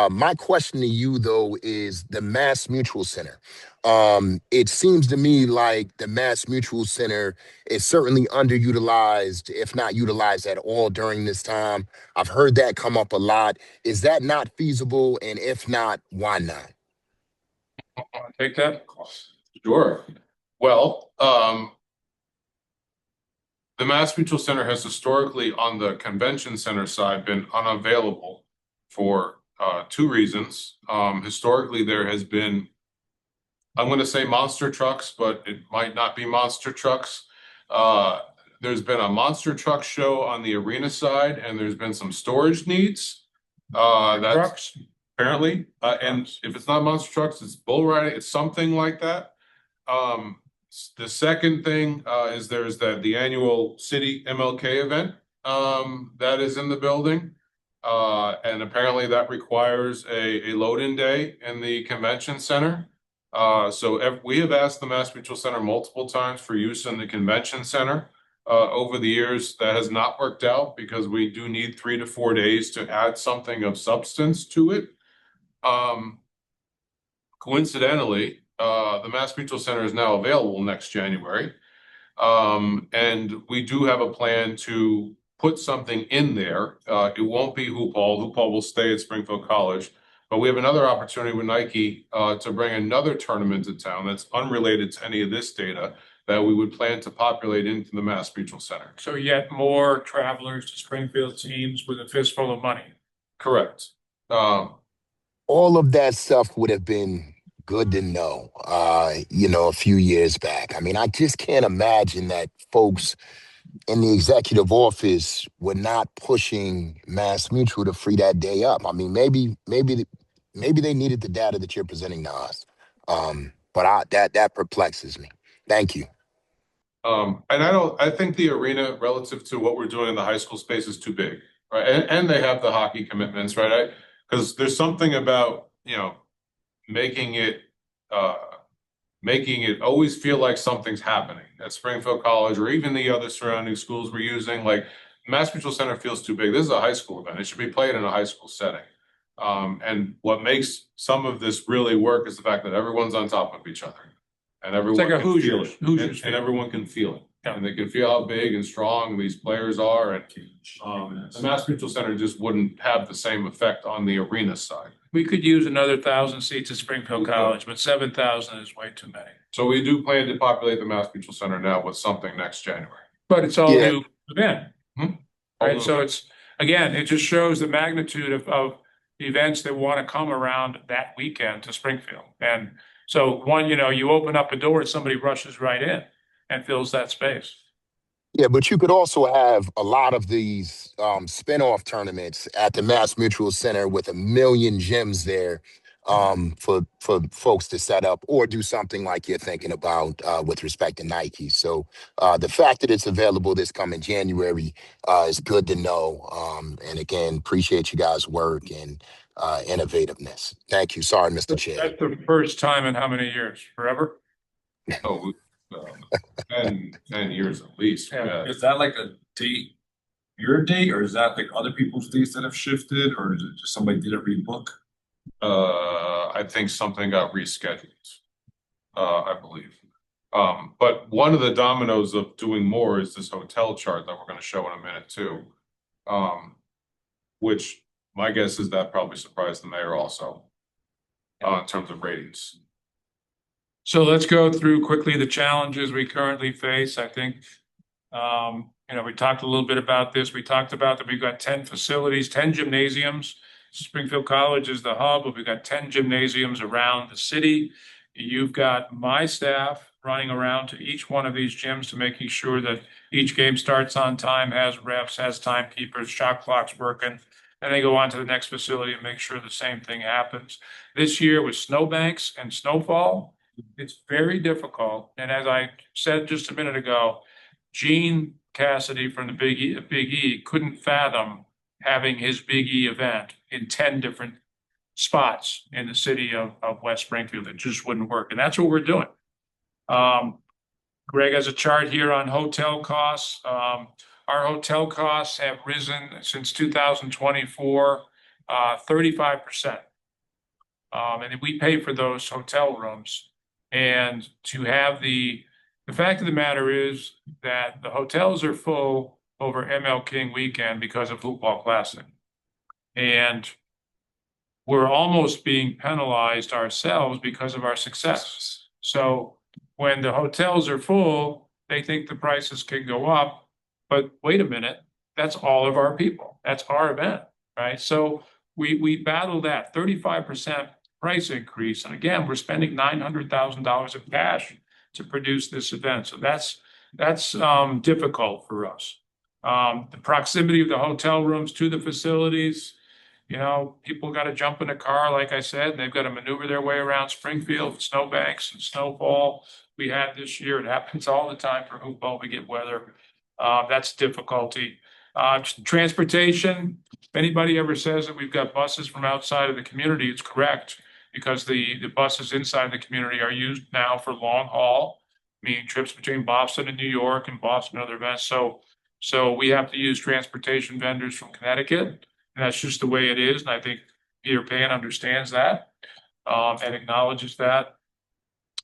My question to you, though, is the Mass Mutual Center. It seems to me like the Mass Mutual Center is certainly underutilized, if not utilized at all during this time. I've heard that come up a lot. Is that not feasible? And if not, why not? Take that? Sure. Well, the Mass Mutual Center has historically, on the convention center side, been unavailable for two reasons. Historically, there has been, I'm going to say monster trucks, but it might not be monster trucks. There's been a monster truck show on the arena side, and there's been some storage needs. That's trucks, apparently. And if it's not monster trucks, it's bull riding. It's something like that. The second thing is there's the annual city MLK event that is in the building. And apparently that requires a load-in day in the convention center. So we have asked the Mass Mutual Center multiple times for use in the convention center. Over the years, that has not worked out because we do need 3 to 4 days to add something of substance to it. Coincidentally, the Mass Mutual Center is now available next January. And we do have a plan to put something in there. It won't be Hoop Hall. Hoop Hall will stay at Springfield College. But we have another opportunity with Nike to bring another tournament to town that's unrelated to any of this data that we would plan to populate into the Mass Mutual Center. So yet more travelers to Springfield teams with a fistful of money. Correct. All of that stuff would have been good to know, a few years back. I mean, I just can't imagine that folks in the executive office were not pushing Mass Mutual to free that day up. I mean, maybe they needed the data that you're presenting to us. But that perplexes me. Thank you. And I think the arena relative to what we're doing in the high school space is too big, right? And they have the hockey commitments, right? Because there's something about, making it always feel like something's happening at Springfield College or even the other surrounding schools we're using. Like Mass Mutual Center feels too big. This is a high school event. It should be played in a high school setting. And what makes some of this really work is the fact that everyone's on top of each other and everyone It's like a can feel Hoosiers it. And everyone can feel it. Yeah. And they can feel how big and strong these players are. And the Mass Mutual Center just wouldn't have the same effect on the arena side. We could use another 1,000 seats at Springfield College, but 7,000 is way too many. So we do plan to populate the Mass Mutual Center now with something next January. But it's all Yeah. new event. Right, so it's, again, it just shows the magnitude of events that want to come around that weekend to Springfield. And so one, you open up a door and somebody rushes right in and fills that space. Yeah, but you could also have a lot of these spin-off tournaments at the Mass Mutual Center with a million gyms there for folks to set up or do something like you're thinking about with respect to Nike. So the fact that it's available this coming January is good to know. And again, appreciate you guys' work and innovativeness. Thank you. Sorry, Mr. Chair. That's the first time in how many years? Forever? Oh, 10 years at least. Yeah. Yeah. Is that like a date, your date, or is that like other people's dates that have shifted, or is it just somebody did a rebook? I think something got rescheduled, I believe. But one of the dominoes of doing more is this hotel chart that we're going to show in a minute too. Which my guess is that probably surprised the mayor also in terms of ratings. So let's go through quickly the challenges we currently face. I think, we talked a little bit about this. We talked about that we've got 10 facilities, 10 gymnasiums. Springfield College is the hub, but we've got 10 gymnasiums around the city. You've got my staff running around to each one of these gyms to making sure that each game starts on time, has refs, has timekeepers, shot clocks working. And they go on to the next facility and make sure the same thing happens. This year with snowbanks and snowfall, it's very difficult. And as I said just a minute ago, Gene Cassidy from the Big E couldn't fathom having his Big E event in 10 different spots in the city of West Springfield. It just wouldn't work. And that's what we're doing. Greg has a chart here on hotel costs. Our hotel costs have risen since 2024, 35%. And we pay for those hotel rooms. And to have the fact of the matter is that the hotels are full over ML King weekend because of Football Classic. And we're almost being penalized ourselves because of our success. So when the hotels are full, they think the prices can go up. But wait a minute, that's all of our people. That's our event, right? So we battle that 35% price increase. And again, we're spending $900,000 of cash to produce this event. So that's difficult for us. The proximity of the hotel rooms to the facilities, people got to jump in a car, like I said, and they've got to maneuver their way around Springfield, snowbanks and snowfall. We had this year. It happens all the time for hoopball. We get weather. That's difficulty. Transportation. If anybody ever says that we've got buses from outside of the community, it's correct, because the buses inside the community are used now for long haul, meaning trips between Boston and New York and Boston and other events. So we have to use transportation vendors from Connecticut, and that's just the way it is. And I think Peter Pan understands that and acknowledges that.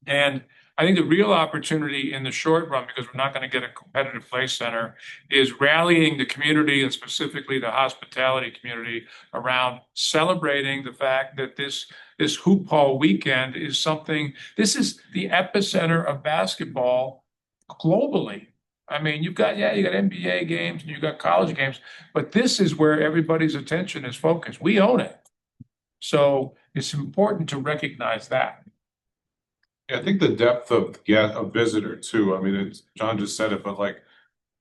And I think the real opportunity in the short run, because we're not going to get a competitive play center, is rallying the community and specifically the hospitality community around celebrating the fact that this hoop hall weekend is something. This is the epicenter of basketball globally. I mean, you got NBA games and you've got college games, but this is where everybody's attention is focused. We own it. So it's important to recognize that. Yeah, I think the depth of a visitor too. I mean, John just said it, but like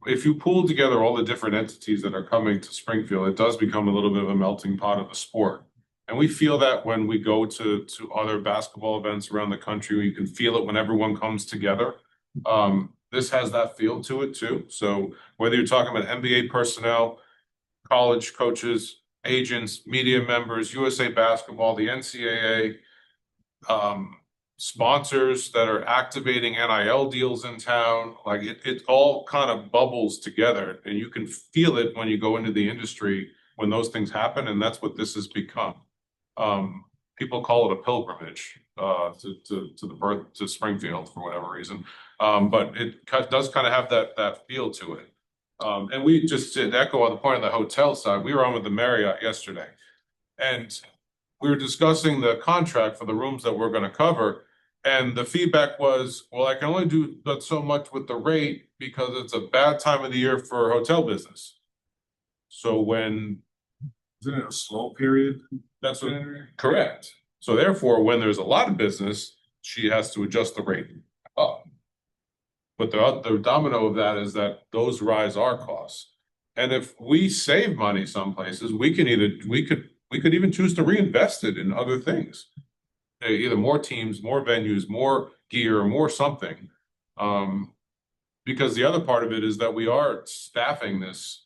if you pull together all the different entities that are coming to Springfield, it does become a little bit of a melting pot of the sport. And we feel that when we go to other basketball events around the country, you can feel it when everyone comes together. This has that feel to it too. So whether you're talking about NBA personnel, college coaches, agents, media members, USA Basketball, the NCAA, sponsors that are activating NIL deals in town, like it all kind of bubbles together, and you can feel it when you go into the industry when those things happen, and that's what this has become. People call it a pilgrimage. to Springfield for whatever reason. But it does kind of have that feel to it. And we just to echo on the point on the hotel side, we were on with the Marriott yesterday, and we were discussing the contract for the rooms that we're going to cover. And the feedback was, well, I can only do but so much with the rate because it's a bad time of the year for hotel business. So when Isn't it a slow period? that's what, correct. So therefore, when there's a lot of business, she has to adjust the rate up. But the domino of that is that those rise our costs. And if we save money some places, we could even choose to reinvest it in other things. Either more teams, more venues, more gear, more something. Because the other part of it is that we are staffing this.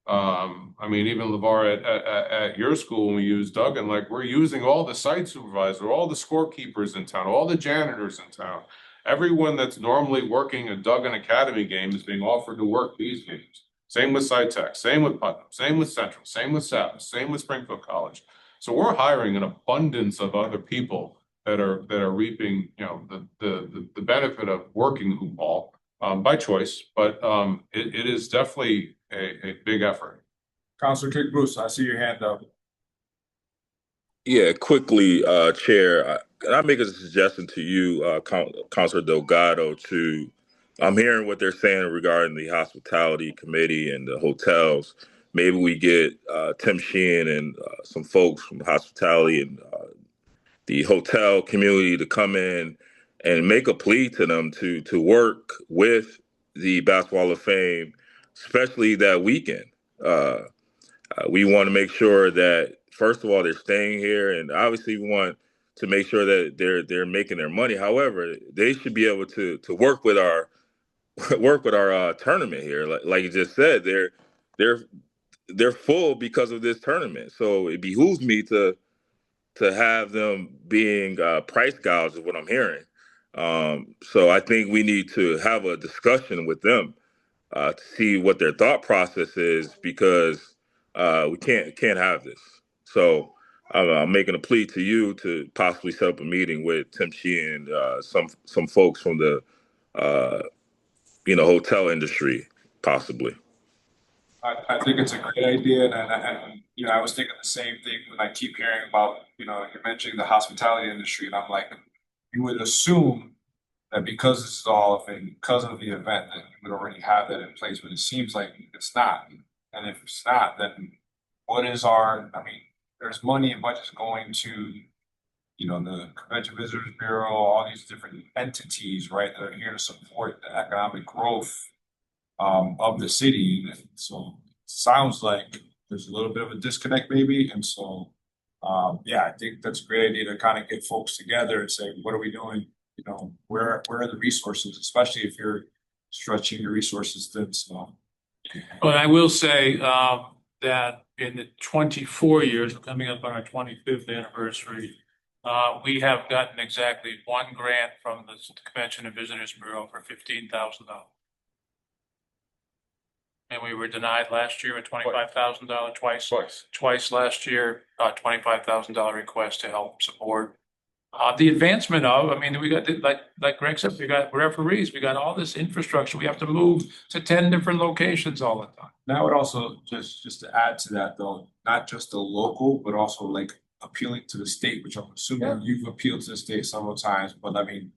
I mean, even LeVar at your school, when we use Duggan, like we're using all the site supervisors, all the scorekeepers in town, all the janitors in town. Everyone that's normally working a Duggan Academy game is being offered to work these games. Same with SciTech, same with Putnam, same with Central, same with Savage, same with Springfield College. So we're hiring an abundance of other people that are reaping, you know, the benefit of working hoop ball by choice, but it is definitely a big effort. Counselor Kick Bruce, I see your hand up. Yeah, quickly, Chair, can I make a suggestion to you, Councilor Delgado, I'm hearing what they're saying regarding the hospitality committee and the hotels. Maybe we get Tim Sheehan and some folks from hospitality and the hotel community to come in and make a plea to them to work with the Basketball Hall of Fame, especially that weekend. We want to make sure that, first of all, they're staying here, and obviously we want to make sure that they're making their money. However, they should be able to work with our tournament here. Like you just said, they're full because of this tournament. So it behooves me to have them being price gouged is what I'm hearing. So I think we need to have a discussion with them to see what their thought process is, because we can't have this. So I'm making a plea to you to possibly set up a meeting with Tim Sheehan and some folks from the hotel industry, possibly. I think it's a great idea, and you know, I was thinking the same thing when I keep hearing about, you know, you're mentioning the hospitality industry, and I'm like, you would assume that because this is all of it, because of the event, that you would already have that in place, but it seems like it's not. And if it's not, then what is I mean, there's money and budgets going to, you know, the Convention Visitors Bureau, all these different entities, right, that are here to support the economic growth of the city. And so it sounds like there's a little bit of a disconnect maybe. And so, yeah, I think that's a great idea to kind of get folks together and say, what are we doing? You know, where are the resources, especially if you're stretching your resources thin. So, Well, I will say that in the 24 years, coming up on our 25th anniversary, we have gotten exactly one grant from the Convention and Visitors Bureau for $15,000. And we were denied last year a $25,000 twice last year, $25,000 request to help support the advancement of. I mean, we got, like Greg said, we got referees, we got all this infrastructure. We have to move to 10 different locations all the time. now it also just to add to that though, not just the local, but also like appealing to the state, which I'm assuming you've appealed to the state several times. But I mean,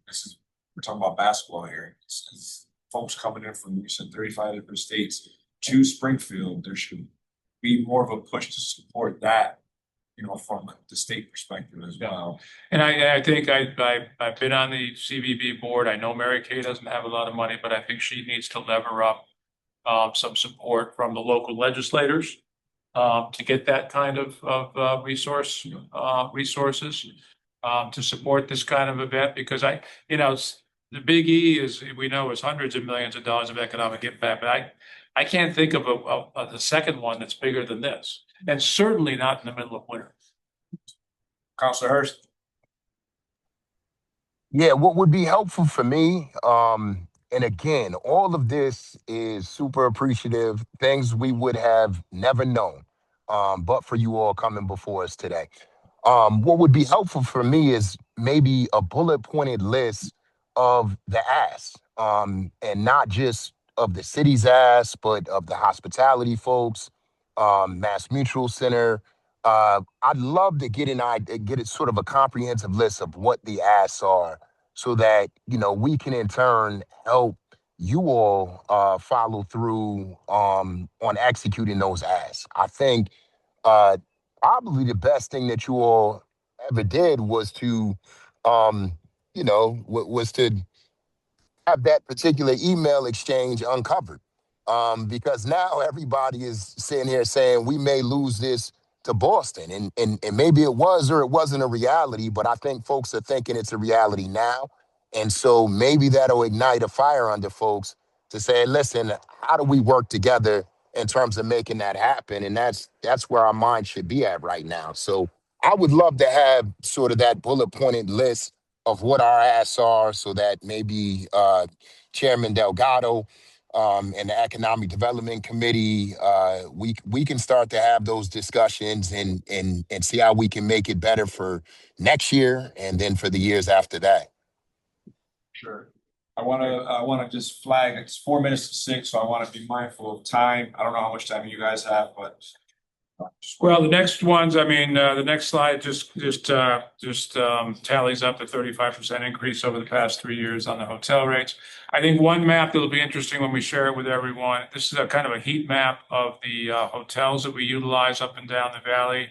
we're talking about basketball here. It's folks coming in from, you said 35 different states to Springfield. There should be more of a push to support that, you know, from the state perspective as well. And I think I've been on the CVB board. I know Mary Kay doesn't have a lot of money, but I think she needs to lever up some support from the local legislators to get that kind of resources to support this kind of event, because the Big E we know is hundreds of millions of dollars of economic impact, but I can't think of the second one that's bigger than this, and certainly not in the middle of winter. Councilor Hurst. Yeah, what would be helpful for me, and again, all of this is super appreciative, things we would have never known, but for you all coming before us today. What would be helpful for me is maybe a bullet pointed list of the asks, and not just of the city's ask, but of the hospitality folks, Mass Mutual Center. I'd love to get get it sort of a comprehensive list of what the asks are, so that we can in turn help you all follow through on executing those asks. I think uh, probably the best thing that you all ever did was to, was to have that particular email exchange uncovered. Because now everybody is sitting here saying we may lose this to Boston. And maybe it was or it wasn't a reality, but I think folks are thinking it's a reality now. And so maybe that'll ignite a fire under folks to say, listen, how do we work together in terms of making that happen? And that's where our mind should be at right now. So I would love to have sort of that bullet pointed list of what our asks are, so that maybe Chairman Delgado and the Economic Development Committee, we can start to have those discussions and see how we can make it better for next year and then for the years after that. Sure. I wanna just flag, it's 4 minutes to 6, so I wanna be mindful of time. I don't know how much time you guys have, but. Well, the next ones, I mean, the next slide just tallies up the 35% increase over the past 3 years on the hotel rates. I think one map that'll be interesting when we share it with everyone. This is a kind of a heat map of the hotels that we utilize up and down the valley.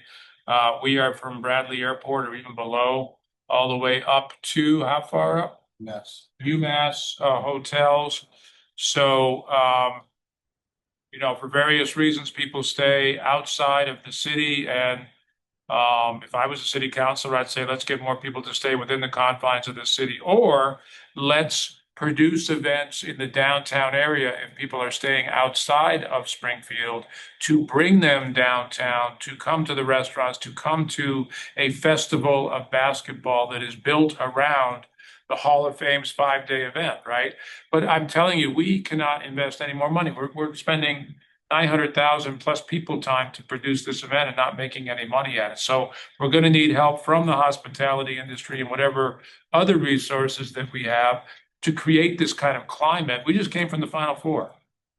We are from Bradley Airport or even below, all the way up to how far up? Yes. UMass hotels. So, for various reasons, people stay outside of the city. And if I was a city councilor, I'd say, let's get more people to stay within the confines of the city, or let's produce events in the downtown area if people are staying outside of Springfield, to bring them downtown, to come to the restaurants, to come to a festival of basketball that is built around the Hall of Fame's 5-day event, right? But I'm telling you, we cannot invest any more money. We're spending 900,000 plus people time to produce this event and not making any money at it. So we're going to need help from the hospitality industry and whatever other resources that we have to create this kind of climate. We just came from the Final Four.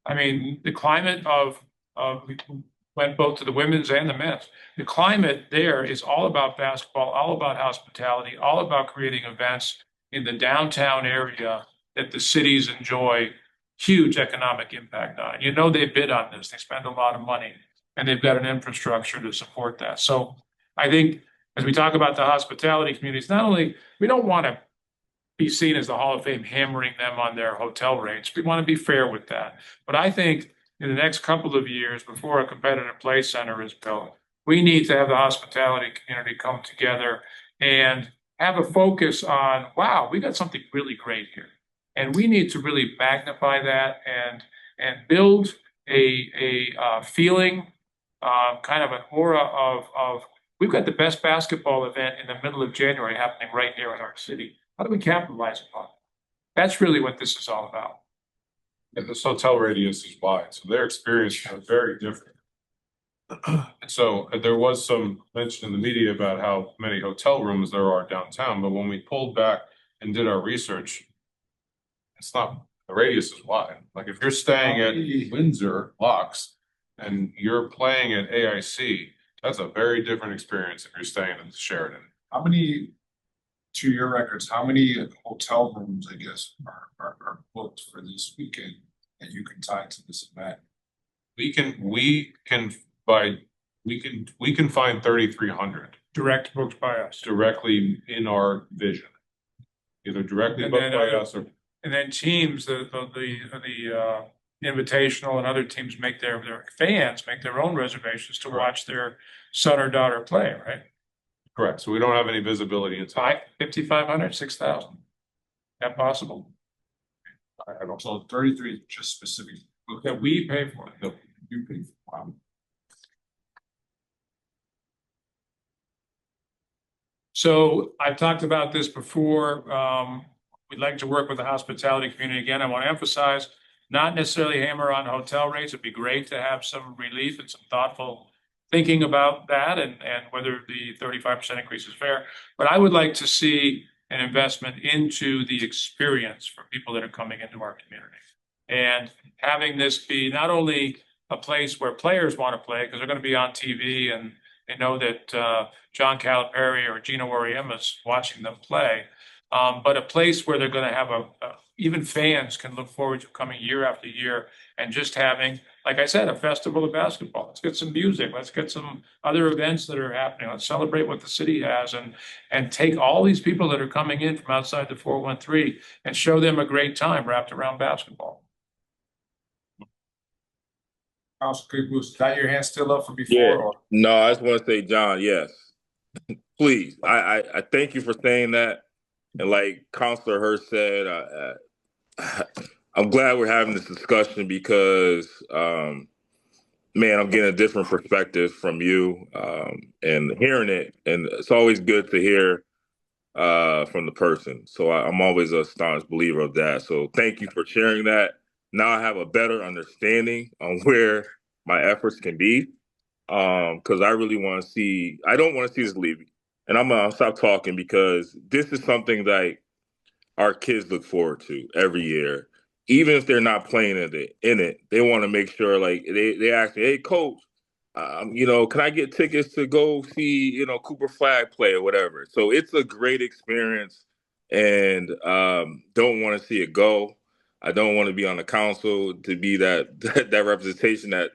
I mean, the climate we went both to the women's and the men's. The climate there is all about basketball, all about hospitality, all about creating events in the downtown area that the cities enjoy huge economic impact on. They bid on this, they spend a lot of money, and they've got an infrastructure to support that. So I think as we talk about the hospitality communities, not only, we don't want to be seen as the Hall of Fame hammering them on their hotel rates. We want to be fair with that. But I think in the next couple of years, before a competitive play center is built, we need to have the hospitality community come together and have a focus on, wow, we got something really great here. And we need to really magnify that and build a feeling, kind of an aura of we've got the best basketball event in the middle of January happening right here in our city. How do we capitalize upon it? That's really what this is all about. And this hotel radius is wide, so their experience is very different. And so there was some mention in the media about how many hotel rooms there are downtown, but when we pulled back and did our research, it's not, the radius is wide. Like if you're staying at Windsor Locks and you're playing at AIC, that's a very different experience if you're staying at the Sheraton. How many, to your records, how many hotel rooms, I guess, are booked for this weekend and you can tie to this event? We can find 3,300 Direct booked by us. directly in our vision, either directly booked by us or. And then teams, the Invitational and other teams make their fans make their own reservations to watch their son or daughter play, right? Correct. So we don't have any visibility into 5,500, 6,000. That possible? I don't. So 33 is just specific that we pay for. That you pay for. Wow. So I've talked about this before. We'd like to work with the hospitality community. Again, I want to emphasize, not necessarily hammer on hotel rates. It'd be great to have some relief and some thoughtful thinking about that and whether the 35% increase is fair. But I would like to see an investment into the experience for people that are coming into our community. And having this be not only a place where players want to play, because they're going to be on TV and they know that John Calipari or Gino Auriemma is watching them play, but a place where they're going to have even fans can look forward to coming year after year and just having, like I said, a festival of basketball. Let's get some music. Let's get some other events that are happening. Let's celebrate what the city has and take all these people that are coming in from outside the 413 and show them a great time wrapped around basketball. Councilor Bruce, got your hand still up from before? Yeah. Or? No, I just want to say, John, yes. Please, I thank you for saying that. And like Councilor Hurst said, I'm glad we're having this discussion because, man, I'm getting a different perspective from you and hearing it. And it's always good to hear from the person. So I'm always a staunch believer of that. So thank you for sharing that. Now I have a better understanding on where my efforts can be. Because I really want to see, I don't want to see this leave. And I'm going to stop talking because this is something that our kids look forward to every year. Even if they're not playing in it, they want to make sure, like, they ask me, hey, coach, can I get tickets to go see, Cooper Flag play or whatever? So it's a great experience and don't want to see it go. I don't want to be on the council to be that representation that,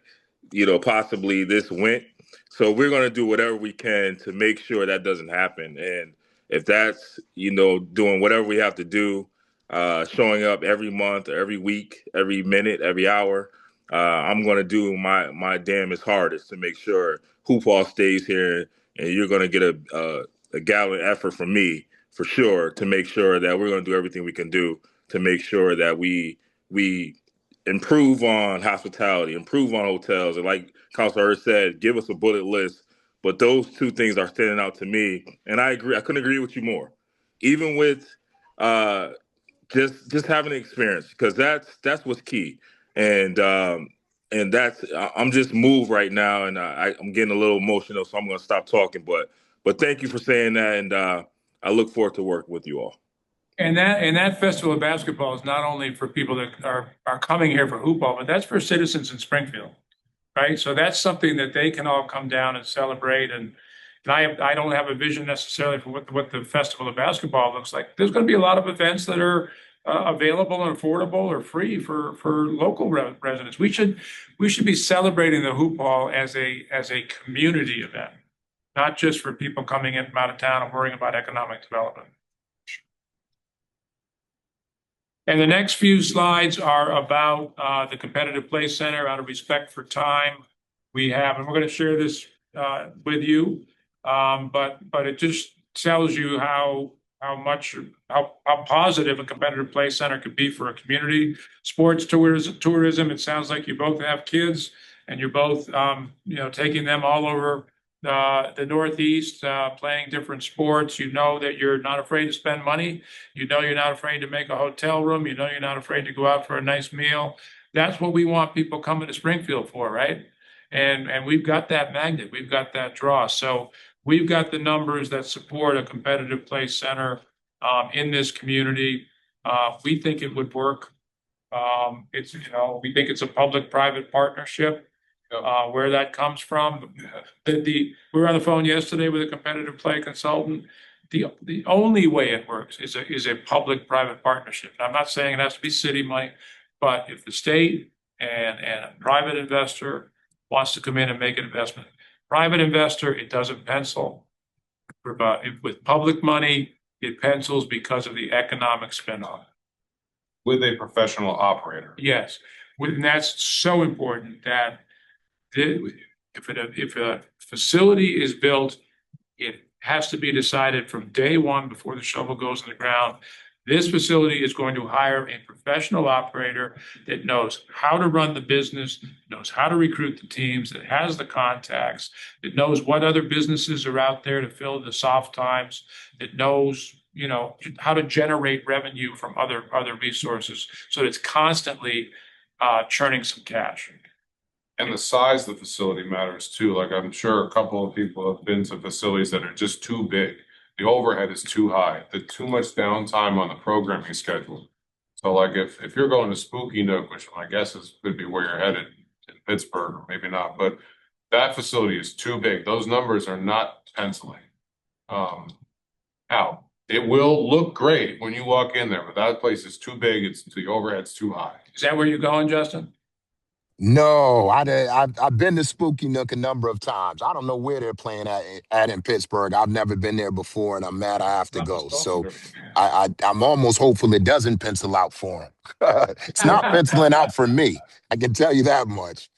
possibly this went. So we're going to do whatever we can to make sure that doesn't happen. And if that's, doing whatever we have to do, showing up every month, every week, every minute, every hour, I'm going to do my damnest hardest to make sure hoop ball stays here, and you're going to get a gallant effort from me for sure to make sure that we're going to do everything we can do to make sure that we improve on hospitality, improve on hotels, and like Councilor Hurst said, give us a bullet list. But those two things are standing out to me, and I agree. I couldn't agree with you more. Even with just having an experience, because that's what's key. And that's I'm just moved right now, and I'm getting a little emotional, so I'm going to stop talking. But thank you for saying that, and I look forward to working with you all. And that festival of basketball is not only for people that are coming here for hoop ball, but that's for citizens in Springfield, right? So that's something that they can all come down and celebrate. And I don't have a vision necessarily for what the festival of basketball looks like. There's going to be a lot of events that are available and affordable or free for local residents. We should be celebrating the hoop ball as a community event, not just for people coming in from out of town and worrying about economic development. And the next few slides are about the competitive play center. Out of respect for time, we have, and we're going to share this with you, but it just tells you how positive a competitive play center could be for a community. Sports tourism. It sounds like you both have kids, and you're both taking them all over the Northeast, playing different sports. You know that you're not afraid to spend money. You know you're not afraid to make a hotel room. You know you're not afraid to go out for a nice meal. That's what we want people coming to Springfield for, right? And we've got that magnet. We've got that draw. So we've got the numbers that support a competitive play center in this community. We think it would work. We think it's a public-private partnership. Where that comes from. We were on the phone yesterday with a competitive play consultant. The only way it works is a public-private partnership. I'm not saying it has to be city money, but if the state and a private investor wants to come in and make an investment, private investor, it doesn't pencil. With public money, it pencils because of the economic spin-off. With a professional operator. Yes, and that's so important that if a facility is built, it has to be decided from day one before the shovel goes in the ground. This facility is going to hire a professional operator that knows how to run the business, knows how to recruit the teams, that has the contacts, that knows what other businesses are out there to fill the soft times, that knows how to generate revenue from other resources, so it's constantly churning some cash. And the size of the facility matters too. Like I'm sure a couple of people have been to facilities that are just too big. The overhead is too high. There's too much downtime on the programming schedule. So like if you're going to Spooky Nook, which my guess is could be where you're headed in Pittsburgh, or maybe not, but that facility is too big. Those numbers are not penciling out. It will look great when you walk in there, but that place is too big. It's the overhead's too high. Is that where you're going, Justin? No, I've been to Spooky Nook a number of times. I don't know where they're playing at in Pittsburgh. I've never been there before, and I'm mad I have to go. So I'm almost hopeful it doesn't pencil out for him. It's not penciling out for me. I can tell you that much.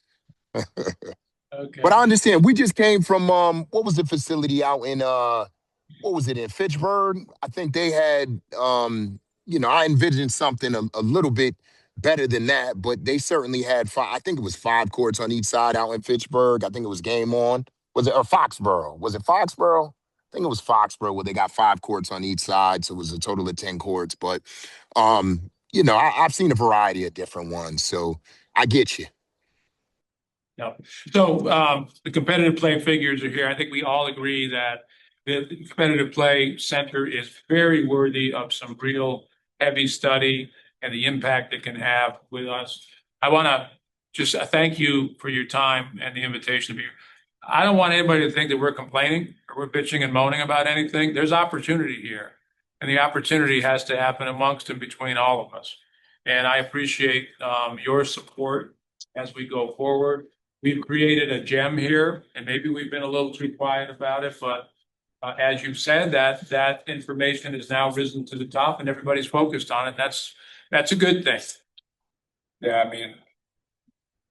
Okay. But I understand. We just came from what was the facility out in what was it in Fitchburg? I think they had I envisioned something a little bit better than that, but they certainly had five. I think it was 5 courts on each side out in Fitchburg. I think it was Game On. Was it or Foxborough? Was it Foxborough? I think it was Foxborough where they got 5 courts on each side, so it was a total of 10 courts. But I've seen a variety of different ones, so I get you. Yep. So the competitive play figures are here. I think we all agree that the competitive play center is very worthy of some real heavy study and the impact it can have with us. I want to just thank you for your time and the invitation to be here. I don't want anybody to think that we're complaining or we're bitching and moaning about anything. There's opportunity here, and the opportunity has to happen amongst and between all of us. And I appreciate your support as we go forward. We've created a gem here, and maybe we've been a little too quiet about it, but as you said, that information has now risen to the top and everybody's focused on it. That's a good thing. Yeah, I mean,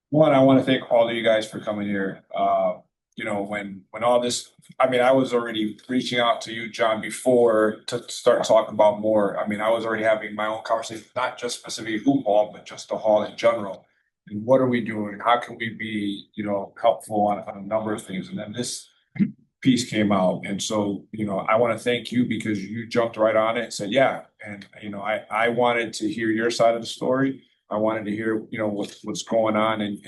one, I want to thank all of you guys for coming here. When all this, I mean, I was already reaching out to you, John, before to start talking about more. I mean, I was already having my own conversation, not just specifically hoop hall, but just the hall in general. And what are we doing? How can we be, helpful on a number of things? And then this piece came out. And so, I want to thank you because you jumped right on it and said, yeah. And, I wanted to hear your side of the story. I wanted to hear, what's going on, and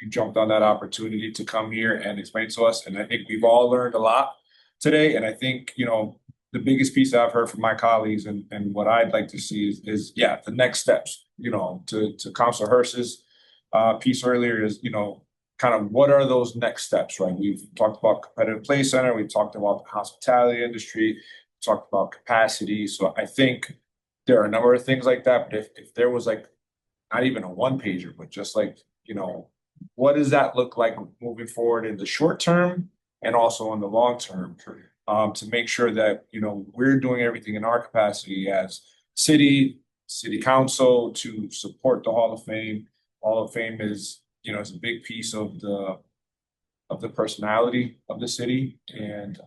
you jumped on that opportunity to come here and explain to us. And I think we've all learned a lot today. And I think, the biggest piece I've heard from my colleagues and what I'd like to see is the next steps, to Councilor Hurst's piece earlier is, kind of what are those next steps, right? We've talked about competitive play center. We've talked about the hospitality industry. We talked about capacity. So I think there are a number of things like that. But if there was like not even a one pager, but just like, what does that look like moving forward in the short term and also in the long term, to make sure that, we're doing everything in our capacity as city council to support the Hall of Fame. Hall of Fame is, is a big piece of the personality of the city, and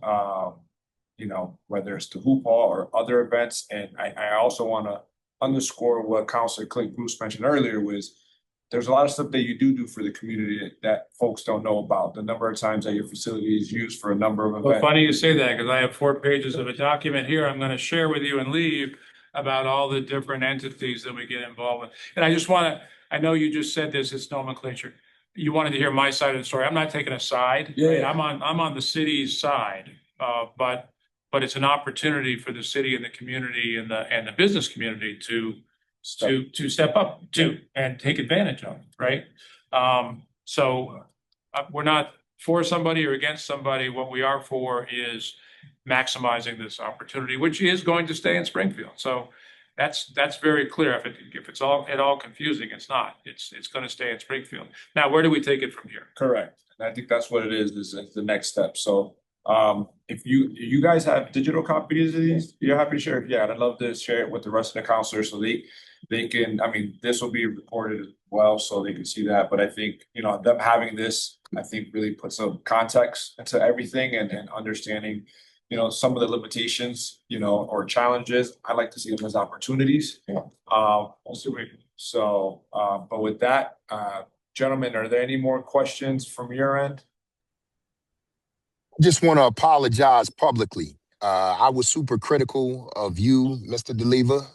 whether it's the hoop hall or other events. And I also want to underscore what Councilor Clint Bruce mentioned earlier was there's a lot of stuff that you do for the community that folks don't know about. The number of times that your facility is used for a number of events. Well, funny you say that because I have 4 pages of a document here I'm going to share with you and leave about all the different entities that we get involved with. And I just want to, I know you just said this, it's nomenclature. You wanted to hear my side of the story. I'm not taking a side. Yeah. Right? I'm on the city's side, but it's an opportunity for the city and the community and the business community to step up to and take advantage of, right? So we're not for somebody or against somebody. What we are for is maximizing this opportunity, which is going to stay in Springfield. So that's very clear. If it's all at all confusing, it's not. It's going to stay in Springfield. Now, where do we take it from here? Correct. And I think that's what it is the next step. So if you guys have digital copies of these, you're happy to share it. Yeah, I'd love to share it with the rest of the counselors so they can, I mean, this will be recorded as well, so they can see that. But I think, them having this, I think really puts some context into everything and understanding, some of the limitations, or challenges. I like to see them as opportunities. Yeah. So, but with that, gentlemen, are there any more questions from your end? Just want to apologize publicly. I was super critical of you, Mr. DeLeva,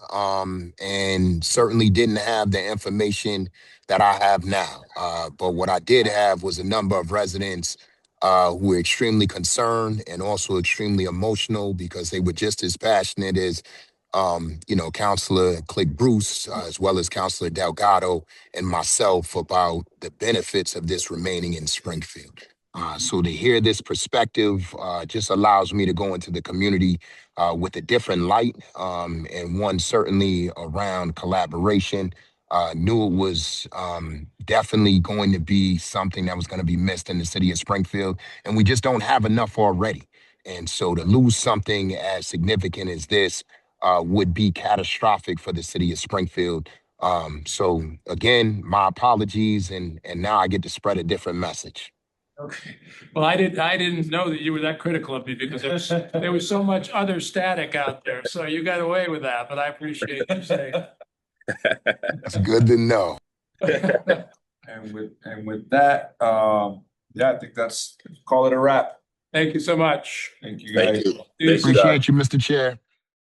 and certainly didn't have the information that I have now. But what I did have was a number of residents who were extremely concerned and also extremely emotional because they were just as passionate as Counselor Click Bruce, as well as Counselor Delgado and myself about the benefits of this remaining in Springfield. So to hear this perspective just allows me to go into the community with a different light, and one certainly around collaboration. Knew it was definitely going to be something that was going to be missed in the city of Springfield, and we just don't have enough already. And so to lose something as significant as this would be catastrophic for the city of Springfield. So again, my apologies, and now I get to spread a different message. Okay. Well, I didn't know that you were that critical of me because there was so much other static out there. So you got away with that, but I appreciate you saying that. That's good to know. And with that, yeah, I think call it a wrap. Thank you so much. Thank you, guys. Thank you. Appreciate you, Mr. Chair.